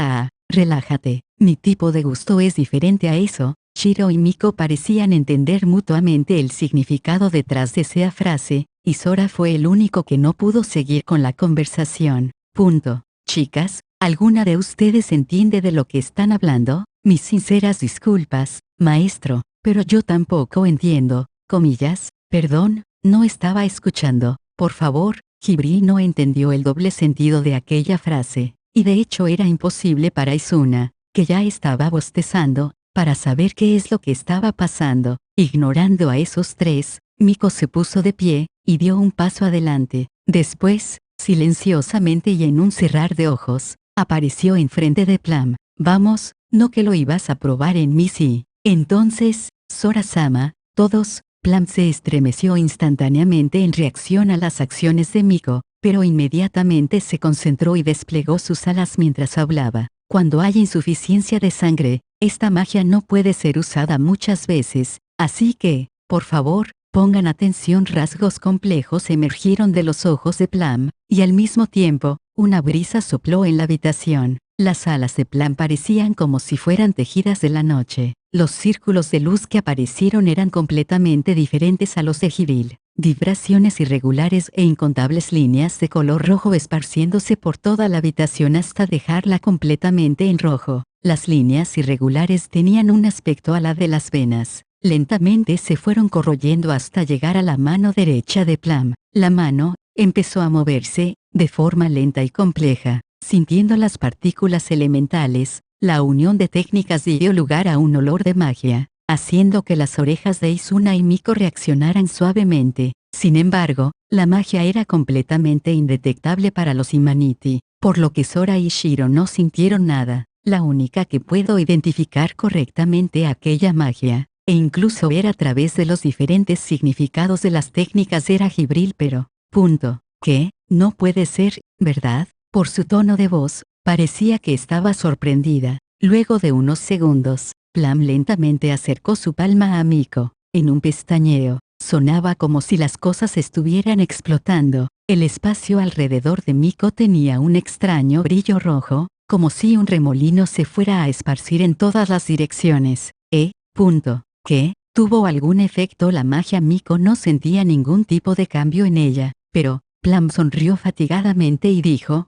Relájate, mi tipo de gusto es diferente a eso. Shiro y Miko parecían entender mutuamente el significado detrás de esa frase, y Sora fue el único que no pudo seguir con la conversación. Punto. Chicas, ¿alguna de ustedes entiende de lo que están hablando? Mis sinceras disculpas, maestro, pero yo tampoco entiendo. Comillas, perdón, no estaba escuchando. Por favor, Jibril no entendió el doble sentido de aquella frase, y de hecho era imposible para Izuna, que ya estaba bostezando, para saber qué es lo que estaba pasando. Ignorando a esos tres, Miko se puso de pie, y dio un paso adelante. Después, silenciosamente y en un cerrar de ojos, apareció enfrente de Plum. Vamos, ¿no que lo ibas a probar en mí? Sí. Entonces, Sora-sama, todos. Plum se estremeció instantáneamente en reacción a las acciones de Miko, pero inmediatamente se concentró y desplegó sus alas mientras hablaba. Cuando hay insuficiencia de sangre, esta magia no puede ser usada muchas veces, así que, por favor, pongan atención. Rasgos complejos emergieron de los ojos de Plum, y al mismo tiempo, una brisa sopló en la habitación. Las alas de Plum parecían como si fueran tejidas de la noche. Los círculos de luz que aparecieron eran completamente diferentes a los de Jibril. Vibraciones irregulares e incontables líneas de color rojo esparciéndose por toda la habitación hasta dejarla completamente en rojo. Las líneas irregulares tenían un aspecto a la de las venas. Lentamente se fueron corroyendo hasta llegar a la mano derecha de Plum. La mano empezó a moverse, de forma lenta y compleja. Sintiendo las partículas elementales, la unión de técnicas dio lugar a un olor de magia, haciendo que las orejas de Izuna y Miko reaccionaran suavemente. Sin embargo, la magia era completamente indetectable para los Imaniti, por lo que Sora y Shiro no sintieron nada. La única que puedo identificar correctamente aquella magia, e incluso ver a través de los diferentes significados de las técnicas, era Jibril, pero, ¿qué? No puede ser, ¿verdad? Por su tono de voz, parecía que estaba sorprendida. Luego de unos segundos, Plum lentamente acercó su palma a Miko. En un pestañeo, sonaba como si las cosas estuvieran explotando. El espacio alrededor de Miko tenía un extraño brillo rojo, como si un remolino se fuera a esparcir en todas las direcciones. ¿Qué? ¿Tuvo algún efecto la magia? Miko no sentía ningún tipo de cambio en ella, pero Plum sonrió fatigadamente y dijo,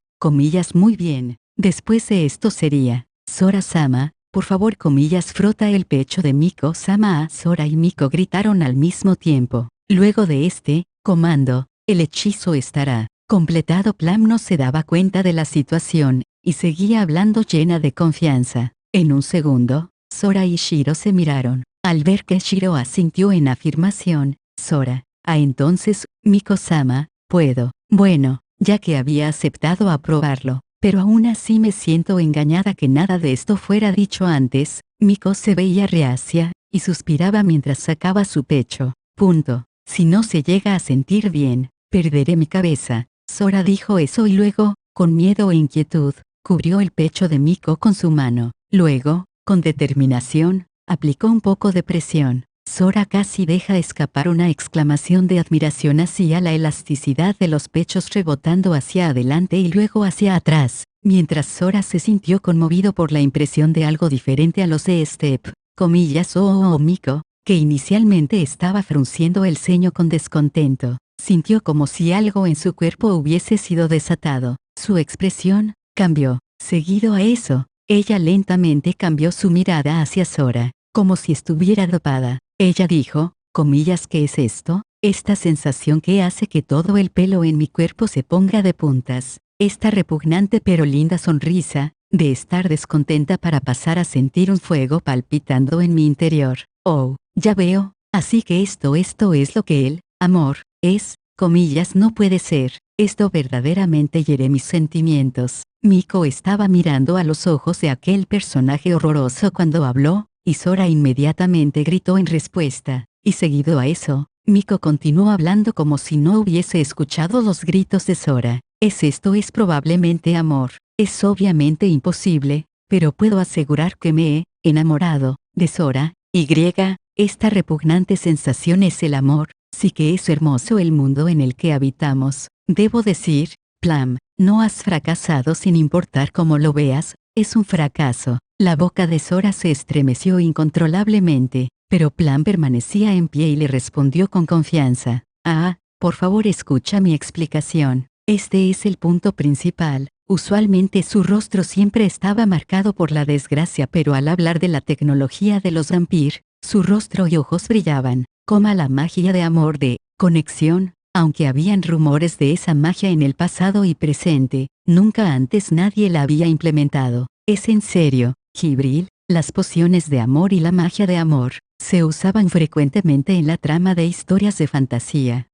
muy bien. Después de esto sería, Sora-sama, por favor, frota el pecho de Miko-sama. Sora y Miko gritaron al mismo tiempo. Luego de este comando, el hechizo estará completado. Plum no se daba cuenta de la situación, y seguía hablando llena de confianza. En un segundo, Sora y Shiro se miraron. Al ver que Shiro asintió en afirmación, Sora, entonces, Miko-sama, puedo. Bueno, ya que había aceptado aprobarlo, pero aún así me siento engañada que nada de esto fuera dicho antes. Miko se veía reacia, y suspiraba mientras sacaba su pecho. Si no se llega a sentir bien, perderé mi cabeza. Sora dijo eso y luego, con miedo e inquietud, cubrió el pecho de Miko con su mano. Luego, con determinación, aplicó un poco de presión. Sora casi deja escapar una exclamación de admiración hacia la elasticidad de los pechos rebotando hacia adelante y luego hacia atrás, mientras Sora se sintió conmovido por la impresión de algo diferente a los de Miko, que inicialmente estaba frunciendo el ceño con descontento. Sintió como si algo en su cuerpo hubiese sido desatado. Su expresión cambió. Seguido a eso, ella lentamente cambió su mirada hacia Sora, como si estuviera dopada. Ella dijo, ¿qué es esto? Esta sensación que hace que todo el pelo en mi cuerpo se ponga de puntas. Esta repugnante pero linda sonrisa, de estar descontenta para pasar a sentir un fuego palpitando en mi interior. Oh, ya veo, así que esto es lo que el amor es, no puede ser. Esto verdaderamente hiere mis sentimientos. Miko estaba mirando a los ojos de aquel personaje horroroso cuando habló, y Sora inmediatamente gritó en respuesta, y seguido a eso, Miko continuó hablando como si no hubiese escuchado los gritos de Sora. Esto es probablemente amor. Es obviamente imposible, pero puedo asegurar que me he enamorado de Sora. Esta repugnante sensación es el amor. Sí que es hermoso el mundo en el que habitamos. Debo decir, Plum, no has fracasado sin importar cómo lo veas, es un fracaso. La boca de Sora se estremeció incontrolablemente, pero Plum permanecía en pie y le respondió con confianza. Por favor escucha mi explicación. Este es el punto principal. Usualmente su rostro siempre estaba marcado por la desgracia, pero al hablar de la tecnología de los Vampir, su rostro y ojos brillaban, como la magia de amor de conexión. Aunque habían rumores de esa magia en el pasado y presente, nunca antes nadie la había implementado. Es en serio, Jibril, las pociones de amor y la magia de amor se usaban frecuentemente en la trama de historias de fantasía.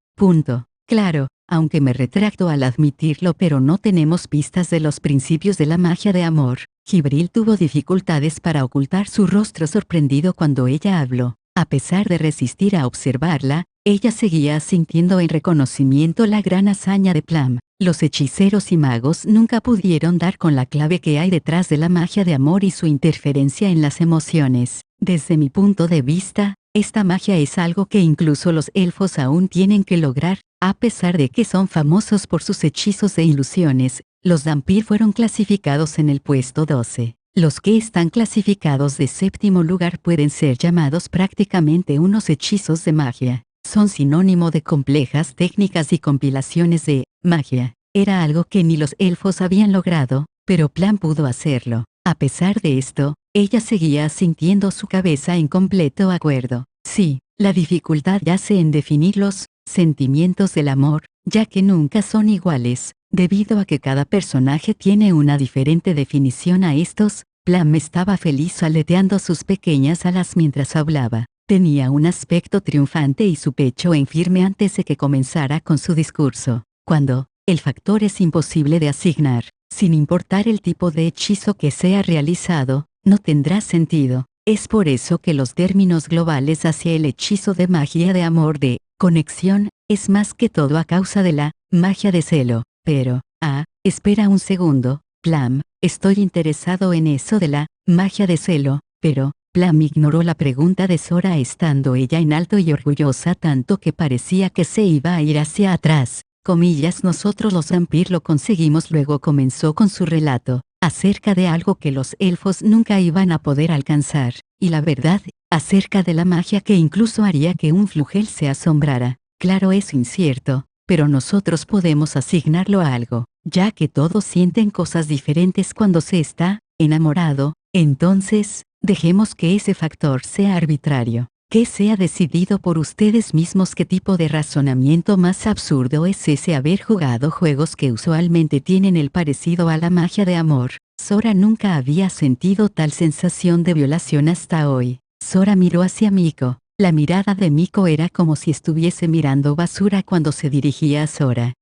Claro, aunque me retracto al admitirlo, pero no tenemos pistas de los principios de la magia de amor. Jibril tuvo dificultades para ocultar su rostro sorprendido cuando ella habló. A pesar de resistir a observarla, ella seguía sintiendo en reconocimiento la gran hazaña de Plum. Los hechiceros y magos nunca pudieron dar con la clave que hay detrás de la magia de amor y su interferencia en las emociones. Desde mi punto de vista, esta magia es algo que incluso los elfos aún tienen que lograr, a pesar de que son famosos por sus hechizos e ilusiones. Los Dhampir fueron clasificados en el puesto 12. Los que están clasificados de séptimo lugar pueden ser llamados prácticamente unos hechizos de magia. Son sinónimo de complejas técnicas y compilaciones de magia. Era algo que ni los elfos habían logrado, pero Plum pudo hacerlo. A pesar de esto, ella seguía sintiendo su cabeza en completo acuerdo. Sí, la dificultad yace en definir los sentimientos del amor, ya que nunca son iguales, debido a que cada personaje tiene una diferente definición a estos. Plum estaba feliz aleteando sus pequeñas alas mientras hablaba. Tenía un aspecto triunfante y su pecho en firme antes de que comenzara con su discurso. Cuando el factor es imposible de asignar, sin importar el tipo de hechizo que sea realizado, no tendrá sentido. Es por eso que los términos globales hacia el hechizo de magia de amor de conexión es más que todo a causa de la magia de celo. Pero, espera un segundo, Plum, estoy interesado en eso de la magia de celo, pero Plum ignoró la pregunta de Sora estando ella en alto y orgullosa tanto que parecía que se iba a ir hacia atrás. Comillas, nosotros los Dhampir lo conseguimos. Luego comenzó con su relato, acerca de algo que los elfos nunca iban a poder alcanzar, y la verdad, acerca de la magia que incluso haría que un flugel se asombrara. Claro, es incierto, pero nosotros podemos asignarlo a algo, ya que todos sienten cosas diferentes cuando se está enamorado. Entonces, dejemos que ese factor sea arbitrario, que sea decidido por ustedes mismos. ¿Qué tipo de razonamiento más absurdo es ese? Haber jugado juegos que usualmente tienen el parecido a la magia de amor. Sora nunca había sentido tal sensación de violación hasta hoy. Sora miró hacia Miko. La mirada de Miko era como si estuviese mirando basura cuando se dirigía a Sora.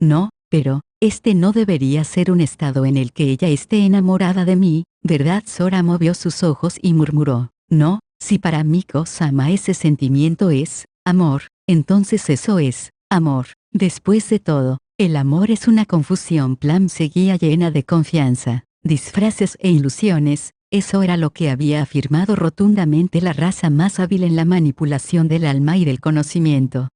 No, pero este no debería ser un estado en el que ella esté enamorada de mí, ¿verdad? Sora movió sus ojos y murmuró, no, si para Miko-sama ese sentimiento es amor, entonces eso es amor. Después de todo, el amor es una confusión. Plum seguía llena de confianza, disfraces e ilusiones. Eso era lo que había afirmado rotundamente la raza más hábil en la manipulación del alma y del conocimiento.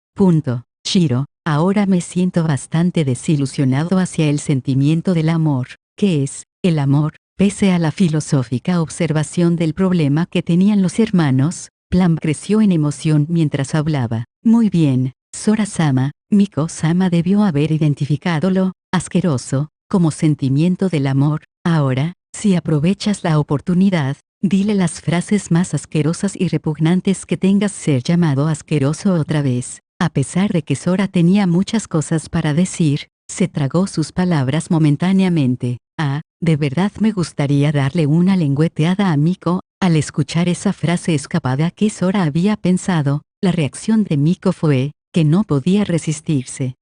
Shiro, ahora me siento bastante desilusionado hacia el sentimiento del amor. ¿Qué es el amor? Pese a la filosófica observación del problema que tenían los hermanos, Plum creció en emoción mientras hablaba. Muy bien, Sora-sama, Miko-sama debió haber identificado lo asqueroso como sentimiento del amor. Ahora, si aprovechas la oportunidad, dile las frases más asquerosas y repugnantes que tengas. Ser llamado asqueroso otra vez. A pesar de que Sora tenía muchas cosas para decir, se tragó sus palabras momentáneamente. De verdad me gustaría darle una lengüeteada a Miko. Al escuchar esa frase escapada que Sora había pensado, la reacción de Miko fue que no podía resistirse.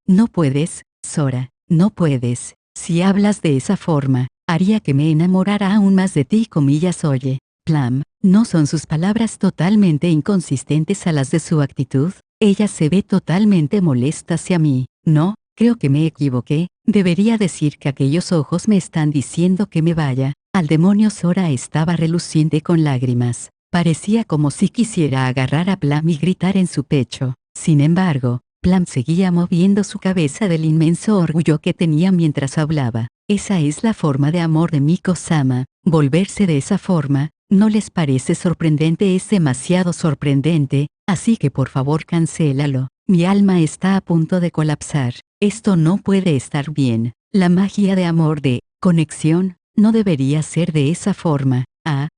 No puedes, Sora, no puedes. Si hablas de esa forma, haría que me enamorara aún más de ti. Comillas. Oye, Plum, ¿no son sus palabras totalmente inconsistentes a las de su actitud? Ella se ve totalmente molesta hacia mí. No, creo que me equivoqué. Debería decir que aquellos ojos me están diciendo que me vaya. Al demonio. Sora estaba reluciente con lágrimas. Parecía como si quisiera agarrar a Plum y gritar en su pecho. Sin embargo, Plum seguía moviendo su cabeza del inmenso orgullo que tenía mientras hablaba. Esa es la forma de amor de Miko-sama, volverse de esa forma. ¿No les parece sorprendente? Es demasiado sorprendente, así que por favor cancélalo. Mi alma está a punto de colapsar. Esto no puede estar bien. La magia de amor de conexión no debería ser de esa forma.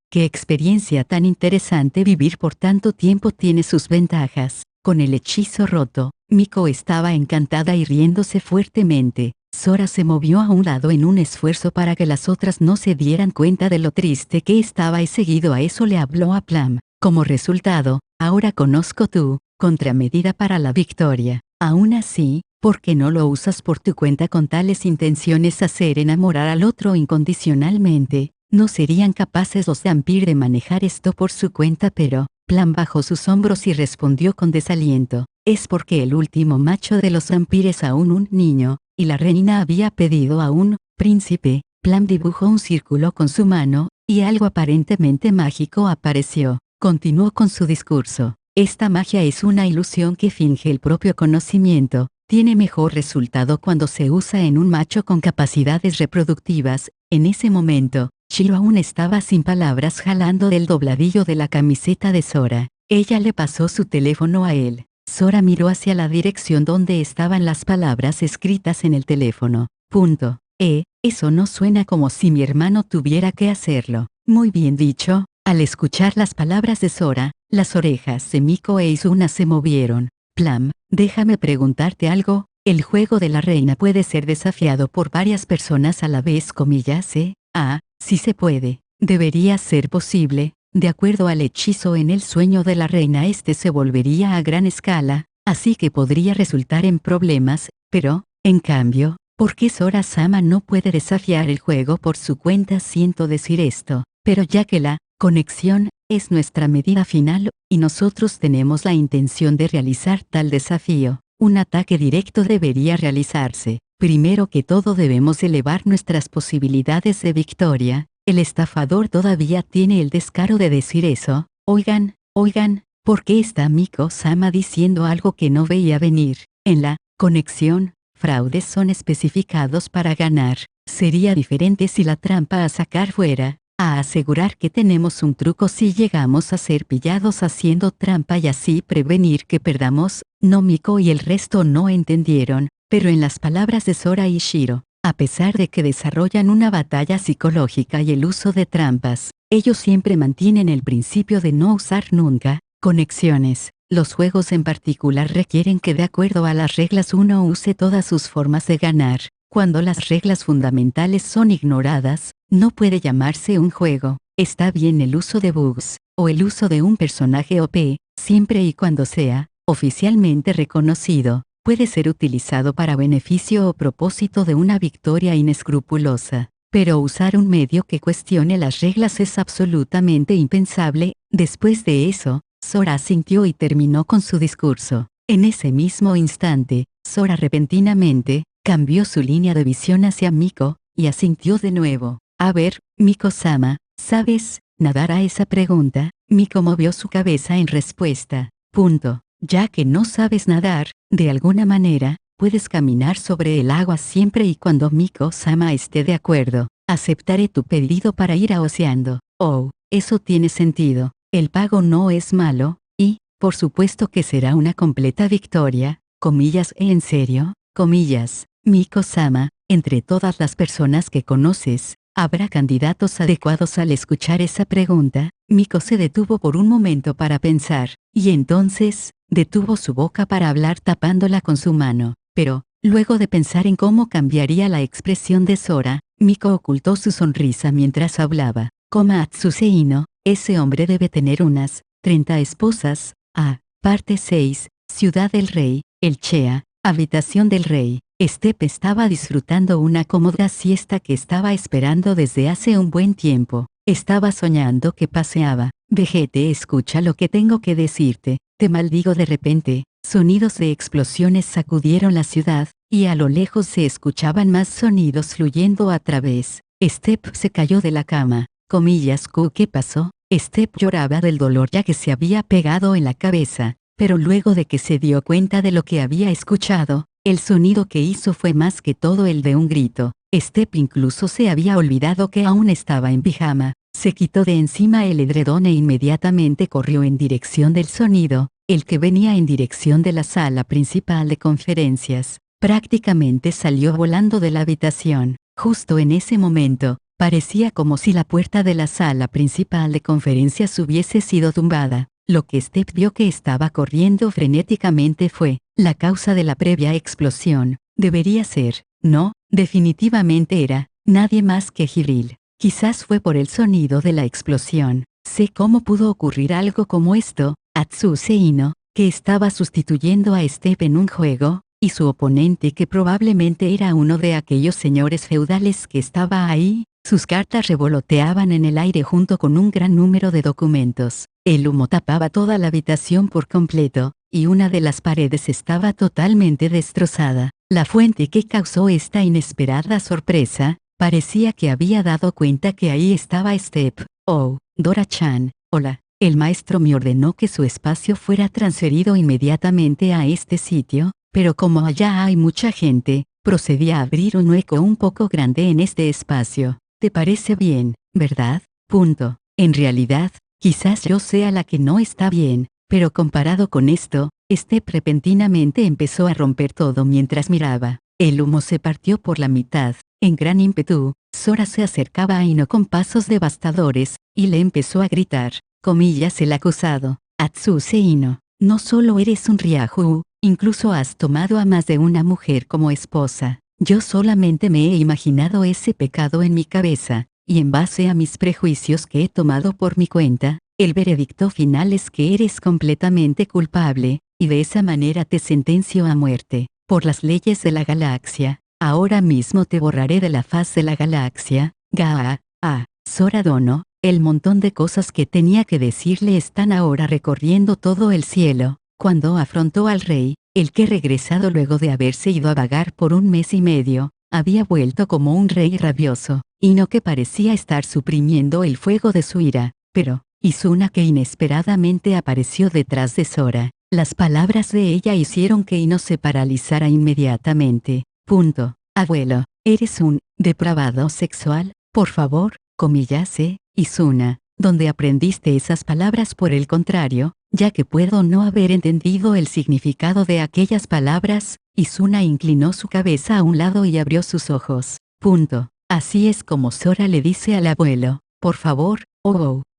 Qué experiencia tan interesante. Vivir por tanto tiempo tiene sus ventajas. Con el hechizo roto, Miko estaba encantada y riéndose fuertemente. Sora se movió a un lado en un esfuerzo para que las otras no se dieran cuenta de lo triste que estaba y seguido a eso le habló a Plum. Como resultado, ahora conozco tu contramedida para la victoria. Aún así, ¿por qué no lo usas por tu cuenta con tales intenciones? Hacer enamorar al otro incondicionalmente. No serían capaces los Dhampir de manejar esto por su cuenta, pero Plum bajó sus hombros y respondió con desaliento. Es porque el último macho de los Dhampir es aún un niño. y la reina había pedido a un príncipe. Plum dibujó un círculo con su mano, y algo aparentemente mágico apareció. Continuó con su discurso. Esta magia es una ilusión que finge el propio conocimiento. Tiene mejor resultado cuando se usa en un macho con capacidades reproductivas. En ese momento, Shiro aún estaba sin palabras jalando del dobladillo de la camiseta de Sora. Ella le pasó su teléfono a él. Sora miró hacia la dirección donde estaban las palabras escritas en el teléfono. Eso no suena como si mi hermano tuviera que hacerlo. Muy bien dicho. Al escuchar las palabras de Sora, las orejas de Miko e Izuna se movieron. Plum, déjame preguntarte algo. El juego de la reina puede ser desafiado por varias personas a la vez, comillas, ¿eh? Sí se puede. Debería ser posible. De acuerdo al hechizo en el sueño de la reina, este se volvería a gran escala, así que podría resultar en problemas, pero, en cambio, ¿por qué Sora-sama no puede desafiar el juego por su cuenta? Siento decir esto, pero ya que la conexión es nuestra medida final, y nosotros tenemos la intención de realizar tal desafío, un ataque directo debería realizarse. Primero que todo debemos elevar nuestras posibilidades de victoria. El estafador todavía tiene el descaro de decir eso. Oigan, ¿por qué está Miko-sama diciendo algo que no veía venir? En la conexión, fraudes son especificados para ganar. Sería diferente si la trampa a sacar fuera a asegurar que tenemos un truco si llegamos a ser pillados haciendo trampa y así prevenir que perdamos. No, Miko y el resto no entendieron, pero en las palabras de Sora y Shiro, a pesar de que desarrollan una batalla psicológica y el uso de trampas, ellos siempre mantienen el principio de no usar nunca conexiones. Los juegos en particular requieren que de acuerdo a las reglas uno use todas sus formas de ganar. Cuando las reglas fundamentales son ignoradas, no puede llamarse un juego. Está bien el uso de bugs, o el uso de un personaje OP, siempre y cuando sea oficialmente reconocido. Puede ser utilizado para beneficio o propósito de una victoria inescrupulosa. Pero usar un medio que cuestione las reglas es absolutamente impensable. Después de eso, Sora asintió y terminó con su discurso. En ese mismo instante, Sora repentinamente cambió su línea de visión hacia Miko, y asintió de nuevo. A ver, Miko-sama, ¿sabes nadar? A esa pregunta, Miko movió su cabeza en respuesta. Ya que no sabes nadar, de alguna manera, puedes caminar sobre el agua siempre y cuando Miko-sama esté de acuerdo. Aceptaré tu pedido para ir a Oceando. Oh, eso tiene sentido. El pago no es malo, y, por supuesto que será una completa victoria, comillas, ¿en serio? Comillas. Miko-sama, entre todas las personas que conoces, ¿habrá candidatos adecuados? Al escuchar esa pregunta, Miko se detuvo por un momento para pensar, y entonces, detuvo su boca para hablar tapándola con su mano. Pero, luego de pensar en cómo cambiaría la expresión de Sora, Miko ocultó su sonrisa mientras hablaba. Atsuse Ino, ese hombre debe tener unas 30 esposas. Parte 6, Ciudad del Rey, el Chea, habitación del rey. Step estaba disfrutando una cómoda siesta que estaba esperando desde hace un buen tiempo. Estaba soñando que paseaba. Vegete, escucha lo que tengo que decirte. Te maldigo. De repente, sonidos de explosiones sacudieron la ciudad, y a lo lejos se escuchaban más sonidos fluyendo a través. Step se cayó de la cama. Comillas, ¿qué pasó? Step lloraba del dolor ya que se había pegado en la cabeza, pero luego de que se dio cuenta de lo que había escuchado, el sonido que hizo fue más que todo el de un grito. Step incluso se había olvidado que aún estaba en pijama. Se quitó de encima el edredón e inmediatamente corrió en dirección del sonido, el que venía en dirección de la sala principal de conferencias. Prácticamente salió volando de la habitación. Justo en ese momento, parecía como si la puerta de la sala principal de conferencias hubiese sido tumbada. Lo que Step vio que estaba corriendo frenéticamente fue la causa de la previa explosión. Debería ser, no, definitivamente era, nadie más que Jibril. Quizás fue por el sonido de la explosión. Sé cómo pudo ocurrir algo como esto. Atsuse Ino, que estaba sustituyendo a Step en un juego, y su oponente que probablemente era uno de aquellos señores feudales que estaba ahí, sus cartas revoloteaban en el aire junto con un gran número de documentos. El humo tapaba toda la habitación por completo, y una de las paredes estaba totalmente destrozada. La fuente que causó esta inesperada sorpresa, parecía que había dado cuenta que ahí estaba Step. Oh, Dora-chan, hola. El maestro me ordenó que su espacio fuera transferido inmediatamente a este sitio, pero como allá hay mucha gente, procedí a abrir un hueco un poco grande en este espacio. ¿Te parece bien, verdad? Punto. En realidad, quizás yo sea la que no está bien, pero comparado con esto, Step repentinamente empezó a romper todo mientras miraba. El humo se partió por la mitad. En gran ímpetu, Sora se acercaba a Ino con pasos devastadores, y le empezó a gritar, comillas el acusado, Atsuse Ino, no solo eres un Ryahu, incluso has tomado a más de una mujer como esposa. Yo solamente me he imaginado ese pecado en mi cabeza, y en base a mis prejuicios que he tomado por mi cuenta, el veredicto final es que eres completamente culpable, y de esa manera te sentencio a muerte. Por las leyes de la galaxia, ahora mismo te borraré de la faz de la galaxia. Sora Dono, el montón de cosas que tenía que decirle están ahora recorriendo todo el cielo. Cuando afrontó al rey, el que regresado luego de haberse ido a vagar por 1 mes y medio, había vuelto como un rey rabioso, y no que parecía estar suprimiendo el fuego de su ira, pero, Izuna que inesperadamente apareció detrás de Sora, las palabras de ella hicieron que Ino se paralizara inmediatamente. Abuelo, ¿eres un depravado sexual? Por favor, comillase, Izuna, ¿dónde aprendiste esas palabras? Por el contrario, ya que puedo no haber entendido el significado de aquellas palabras, Izuna inclinó su cabeza a un lado y abrió sus ojos. Así es como Sora le dice al abuelo, por favor,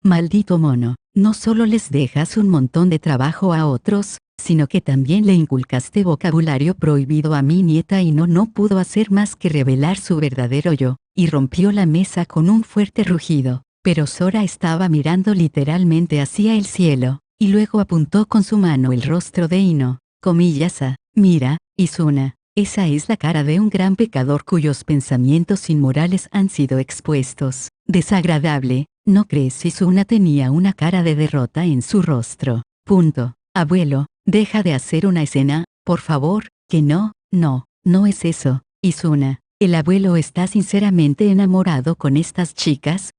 maldito mono, no solo les dejas un montón de trabajo a otros, sino que también le inculcaste vocabulario prohibido a mi nieta y no pudo hacer más que revelar su verdadero yo, y rompió la mesa con un fuerte rugido. Pero Sora estaba mirando literalmente hacia el cielo, y luego apuntó con su mano el rostro de Ino, comillas mira, Izuna, esa es la cara de un gran pecador cuyos pensamientos inmorales han sido expuestos. Desagradable, ¿no crees? Izuna tenía una cara de derrota en su rostro. Abuelo, deja de hacer una escena, por favor, que no es eso, Izuna. El abuelo está sinceramente enamorado con estas chicas.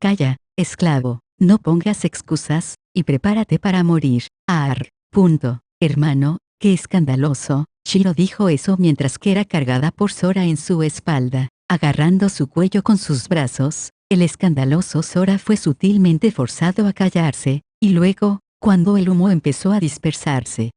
Calla, esclavo, no pongas excusas, y prepárate para morir. Hermano, qué escandaloso. Shiro dijo eso mientras que era cargada por Sora en su espalda, agarrando su cuello con sus brazos. El escandaloso Sora fue sutilmente forzado a callarse, y luego, cuando el humo empezó a dispersarse,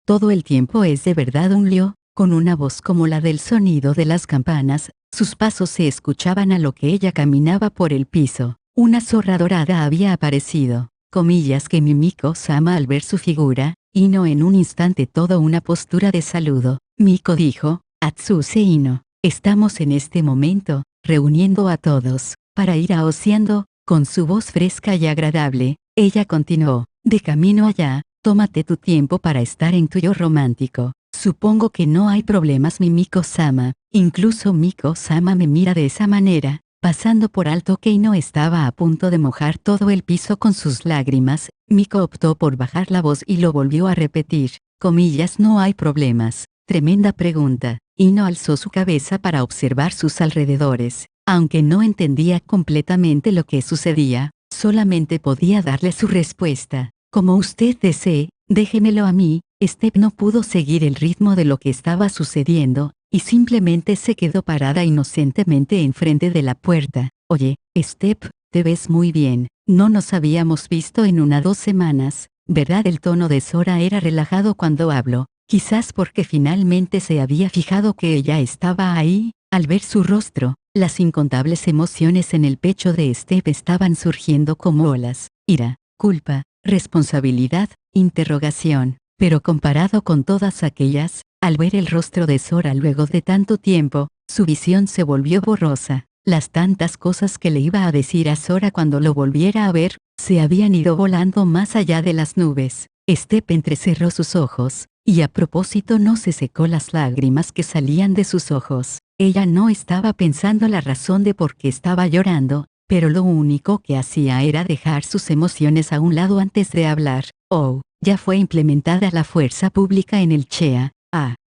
todo el tiempo es de verdad un lío. Con una voz como la del sonido de las campanas, sus pasos se escuchaban a lo que ella caminaba por el piso. Una zorra dorada había aparecido, comillas que Mimiko-sama al ver su figura, Ino en un instante todo una postura de saludo. Miko dijo, Atsuse Ino, estamos en este momento, reuniendo a todos, para ir a Ociando. Con su voz fresca y agradable, ella continuó, de camino allá, tómate tu tiempo para estar en tu yo romántico. Supongo que no hay problemas Mimiko-sama, incluso Miko-sama me mira de esa manera, pasando por alto que Ino estaba a punto de mojar todo el piso con sus lágrimas. Miko optó por bajar la voz y lo volvió a repetir, comillas no hay problemas. Tremenda pregunta. Ino alzó su cabeza para observar sus alrededores, aunque no entendía completamente lo que sucedía, solamente podía darle su respuesta, como usted desee, déjemelo a mí. Step no pudo seguir el ritmo de lo que estaba sucediendo, y simplemente se quedó parada inocentemente enfrente de la puerta. Oye, Step, te ves muy bien, no nos habíamos visto en 2 semanas, ¿verdad? El tono de Sora era relajado cuando habló, quizás porque finalmente se había fijado que ella estaba ahí. Al ver su rostro, las incontables emociones en el pecho de Step estaban surgiendo como olas, ira, culpa, responsabilidad, interrogación. Pero comparado con todas aquellas, al ver el rostro de Sora luego de tanto tiempo, su visión se volvió borrosa. Las tantas cosas que le iba a decir a Sora cuando lo volviera a ver, se habían ido volando más allá de las nubes. Step entrecerró sus ojos, y a propósito no se secó las lágrimas que salían de sus ojos. Ella no estaba pensando la razón de por qué estaba llorando, pero lo único que hacía era dejar sus emociones a un lado antes de hablar. Ya fue implementada la fuerza pública en el Chea,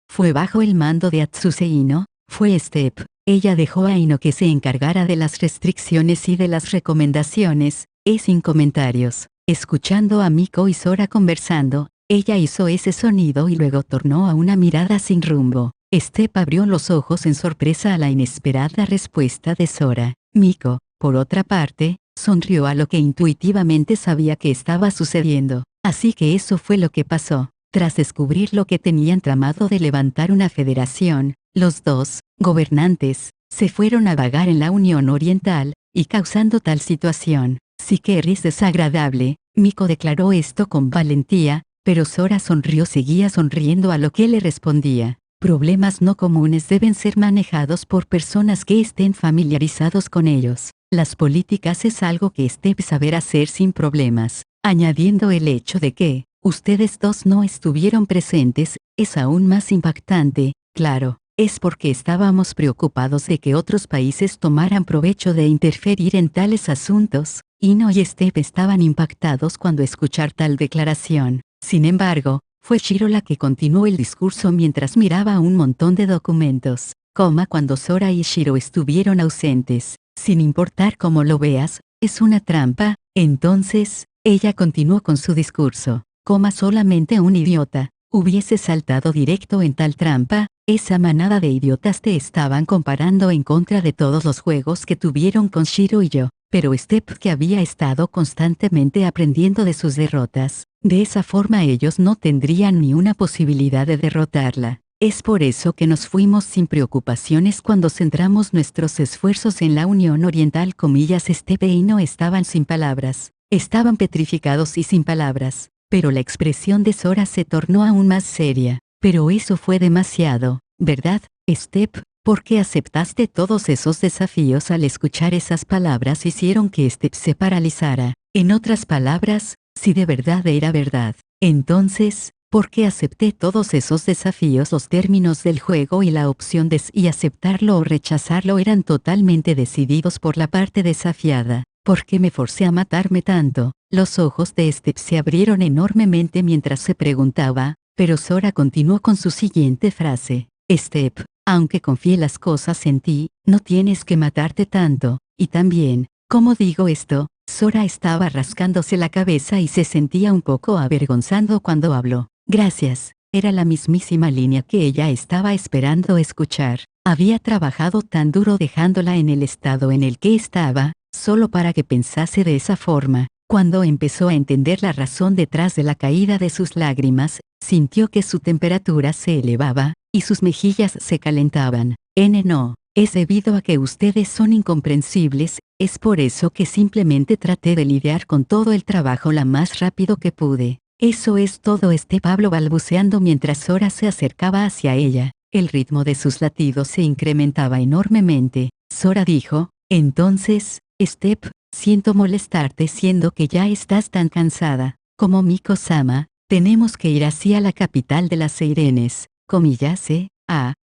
fue bajo el mando de Atsuse Ino, fue Step. Ella dejó a Ino que se encargara de las restricciones y de las recomendaciones, sin comentarios. Escuchando a Miko y Sora conversando, ella hizo ese sonido y luego tornó a una mirada sin rumbo. Step abrió los ojos en sorpresa a la inesperada respuesta de Sora. Miko, por otra parte, sonrió a lo que intuitivamente sabía que estaba sucediendo. Así que eso fue lo que pasó. Tras descubrir lo que tenían tramado de levantar una federación, los dos gobernantes se fueron a vagar en la Unión Oriental, y causando tal situación, sí que es desagradable. Miko declaró esto con valentía, pero Sora seguía sonriendo a lo que le respondía. Problemas no comunes deben ser manejados por personas que estén familiarizados con ellos. Las políticas es algo que Step saber hacer sin problemas. Añadiendo el hecho de que ustedes dos no estuvieron presentes, es aún más impactante. Claro, es porque estábamos preocupados de que otros países tomaran provecho de interferir en tales asuntos. Ino y Step estaban impactados cuando escuchar tal declaración. Sin embargo, fue Shiro la que continuó el discurso mientras miraba un montón de documentos. Cuando Sora y Shiro estuvieron ausentes, sin importar cómo lo veas, es una trampa. Entonces, ella continuó con su discurso. Solamente un idiota hubiese saltado directo en tal trampa. Esa manada de idiotas te estaban comparando en contra de todos los juegos que tuvieron con Shiro y yo. Pero Step, que había estado constantemente aprendiendo de sus derrotas, de esa forma ellos no tendrían ni una posibilidad de derrotarla. Es por eso que nos fuimos sin preocupaciones cuando centramos nuestros esfuerzos en la Unión Oriental. Step y no estaban sin palabras. Estaban petrificados y sin palabras. Pero la expresión de Sora se tornó aún más seria. Pero eso fue demasiado, ¿verdad, Step? ¿Por qué aceptaste todos esos desafíos? Al escuchar esas palabras hicieron que Step se paralizara. En otras palabras, si de verdad era verdad, entonces, ¿por qué acepté todos esos desafíos? Los términos del juego y la opción de si aceptarlo o rechazarlo eran totalmente decididos por la parte desafiada. ¿Por qué me forcé a matarme tanto? Los ojos de Step se abrieron enormemente mientras se preguntaba, pero Sora continuó con su siguiente frase. Step, aunque confíe las cosas en ti, no tienes que matarte tanto. Y también, ¿cómo digo esto? Sora estaba rascándose la cabeza y se sentía un poco avergonzado cuando habló. Gracias, era la mismísima línea que ella estaba esperando escuchar. Había trabajado tan duro dejándola en el estado en el que estaba, solo para que pensase de esa forma. Cuando empezó a entender la razón detrás de la caída de sus lágrimas, sintió que su temperatura se elevaba, y sus mejillas se calentaban. No, es debido a que ustedes son incomprensibles, es por eso que simplemente traté de lidiar con todo el trabajo lo más rápido que pude. Eso es todo. Pablo balbuceando mientras Sora se acercaba hacia ella. El ritmo de sus latidos se incrementaba enormemente. Sora dijo, entonces, Step, siento molestarte siendo que ya estás tan cansada. Como Miko-sama, tenemos que ir hacia la capital de las Seirenes.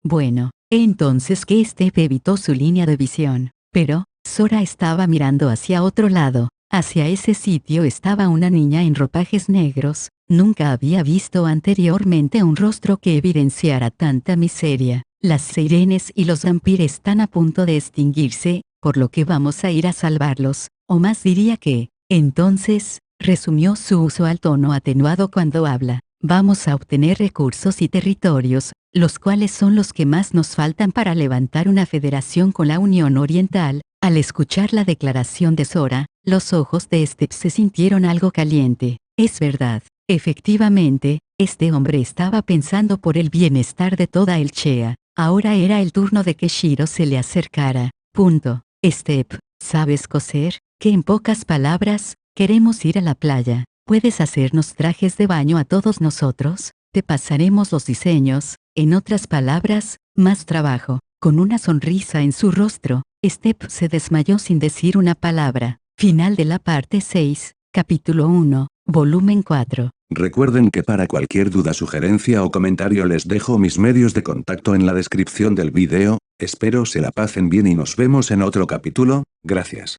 Bueno. Entonces que Step evitó su línea de visión. Pero, Sora estaba mirando hacia otro lado. Hacia ese sitio estaba una niña en ropajes negros. Nunca había visto anteriormente un rostro que evidenciara tanta miseria. Las Seirenes y los vampiros están a punto de extinguirse, por lo que vamos a ir a salvarlos. O más diría que, entonces, resumió su usual tono atenuado cuando habla. Vamos a obtener recursos y territorios, los cuales son los que más nos faltan para levantar una federación con la Unión Oriental. Al escuchar la declaración de Sora, los ojos de Step se sintieron algo caliente. Es verdad, efectivamente, este hombre estaba pensando por el bienestar de toda el Chea. Ahora era el turno de que Shiro se le acercara. Step, ¿sabes coser? Que en pocas palabras, queremos ir a la playa. ¿Puedes hacernos trajes de baño a todos nosotros? Te pasaremos los diseños. En otras palabras, más trabajo. Con una sonrisa en su rostro, Step se desmayó sin decir una palabra. Final de la parte 6, capítulo 1, volumen 4. Recuerden que para cualquier duda, sugerencia o comentario les dejo mis medios de contacto en la descripción del video. Espero se la pasen bien y nos vemos en otro capítulo. Gracias.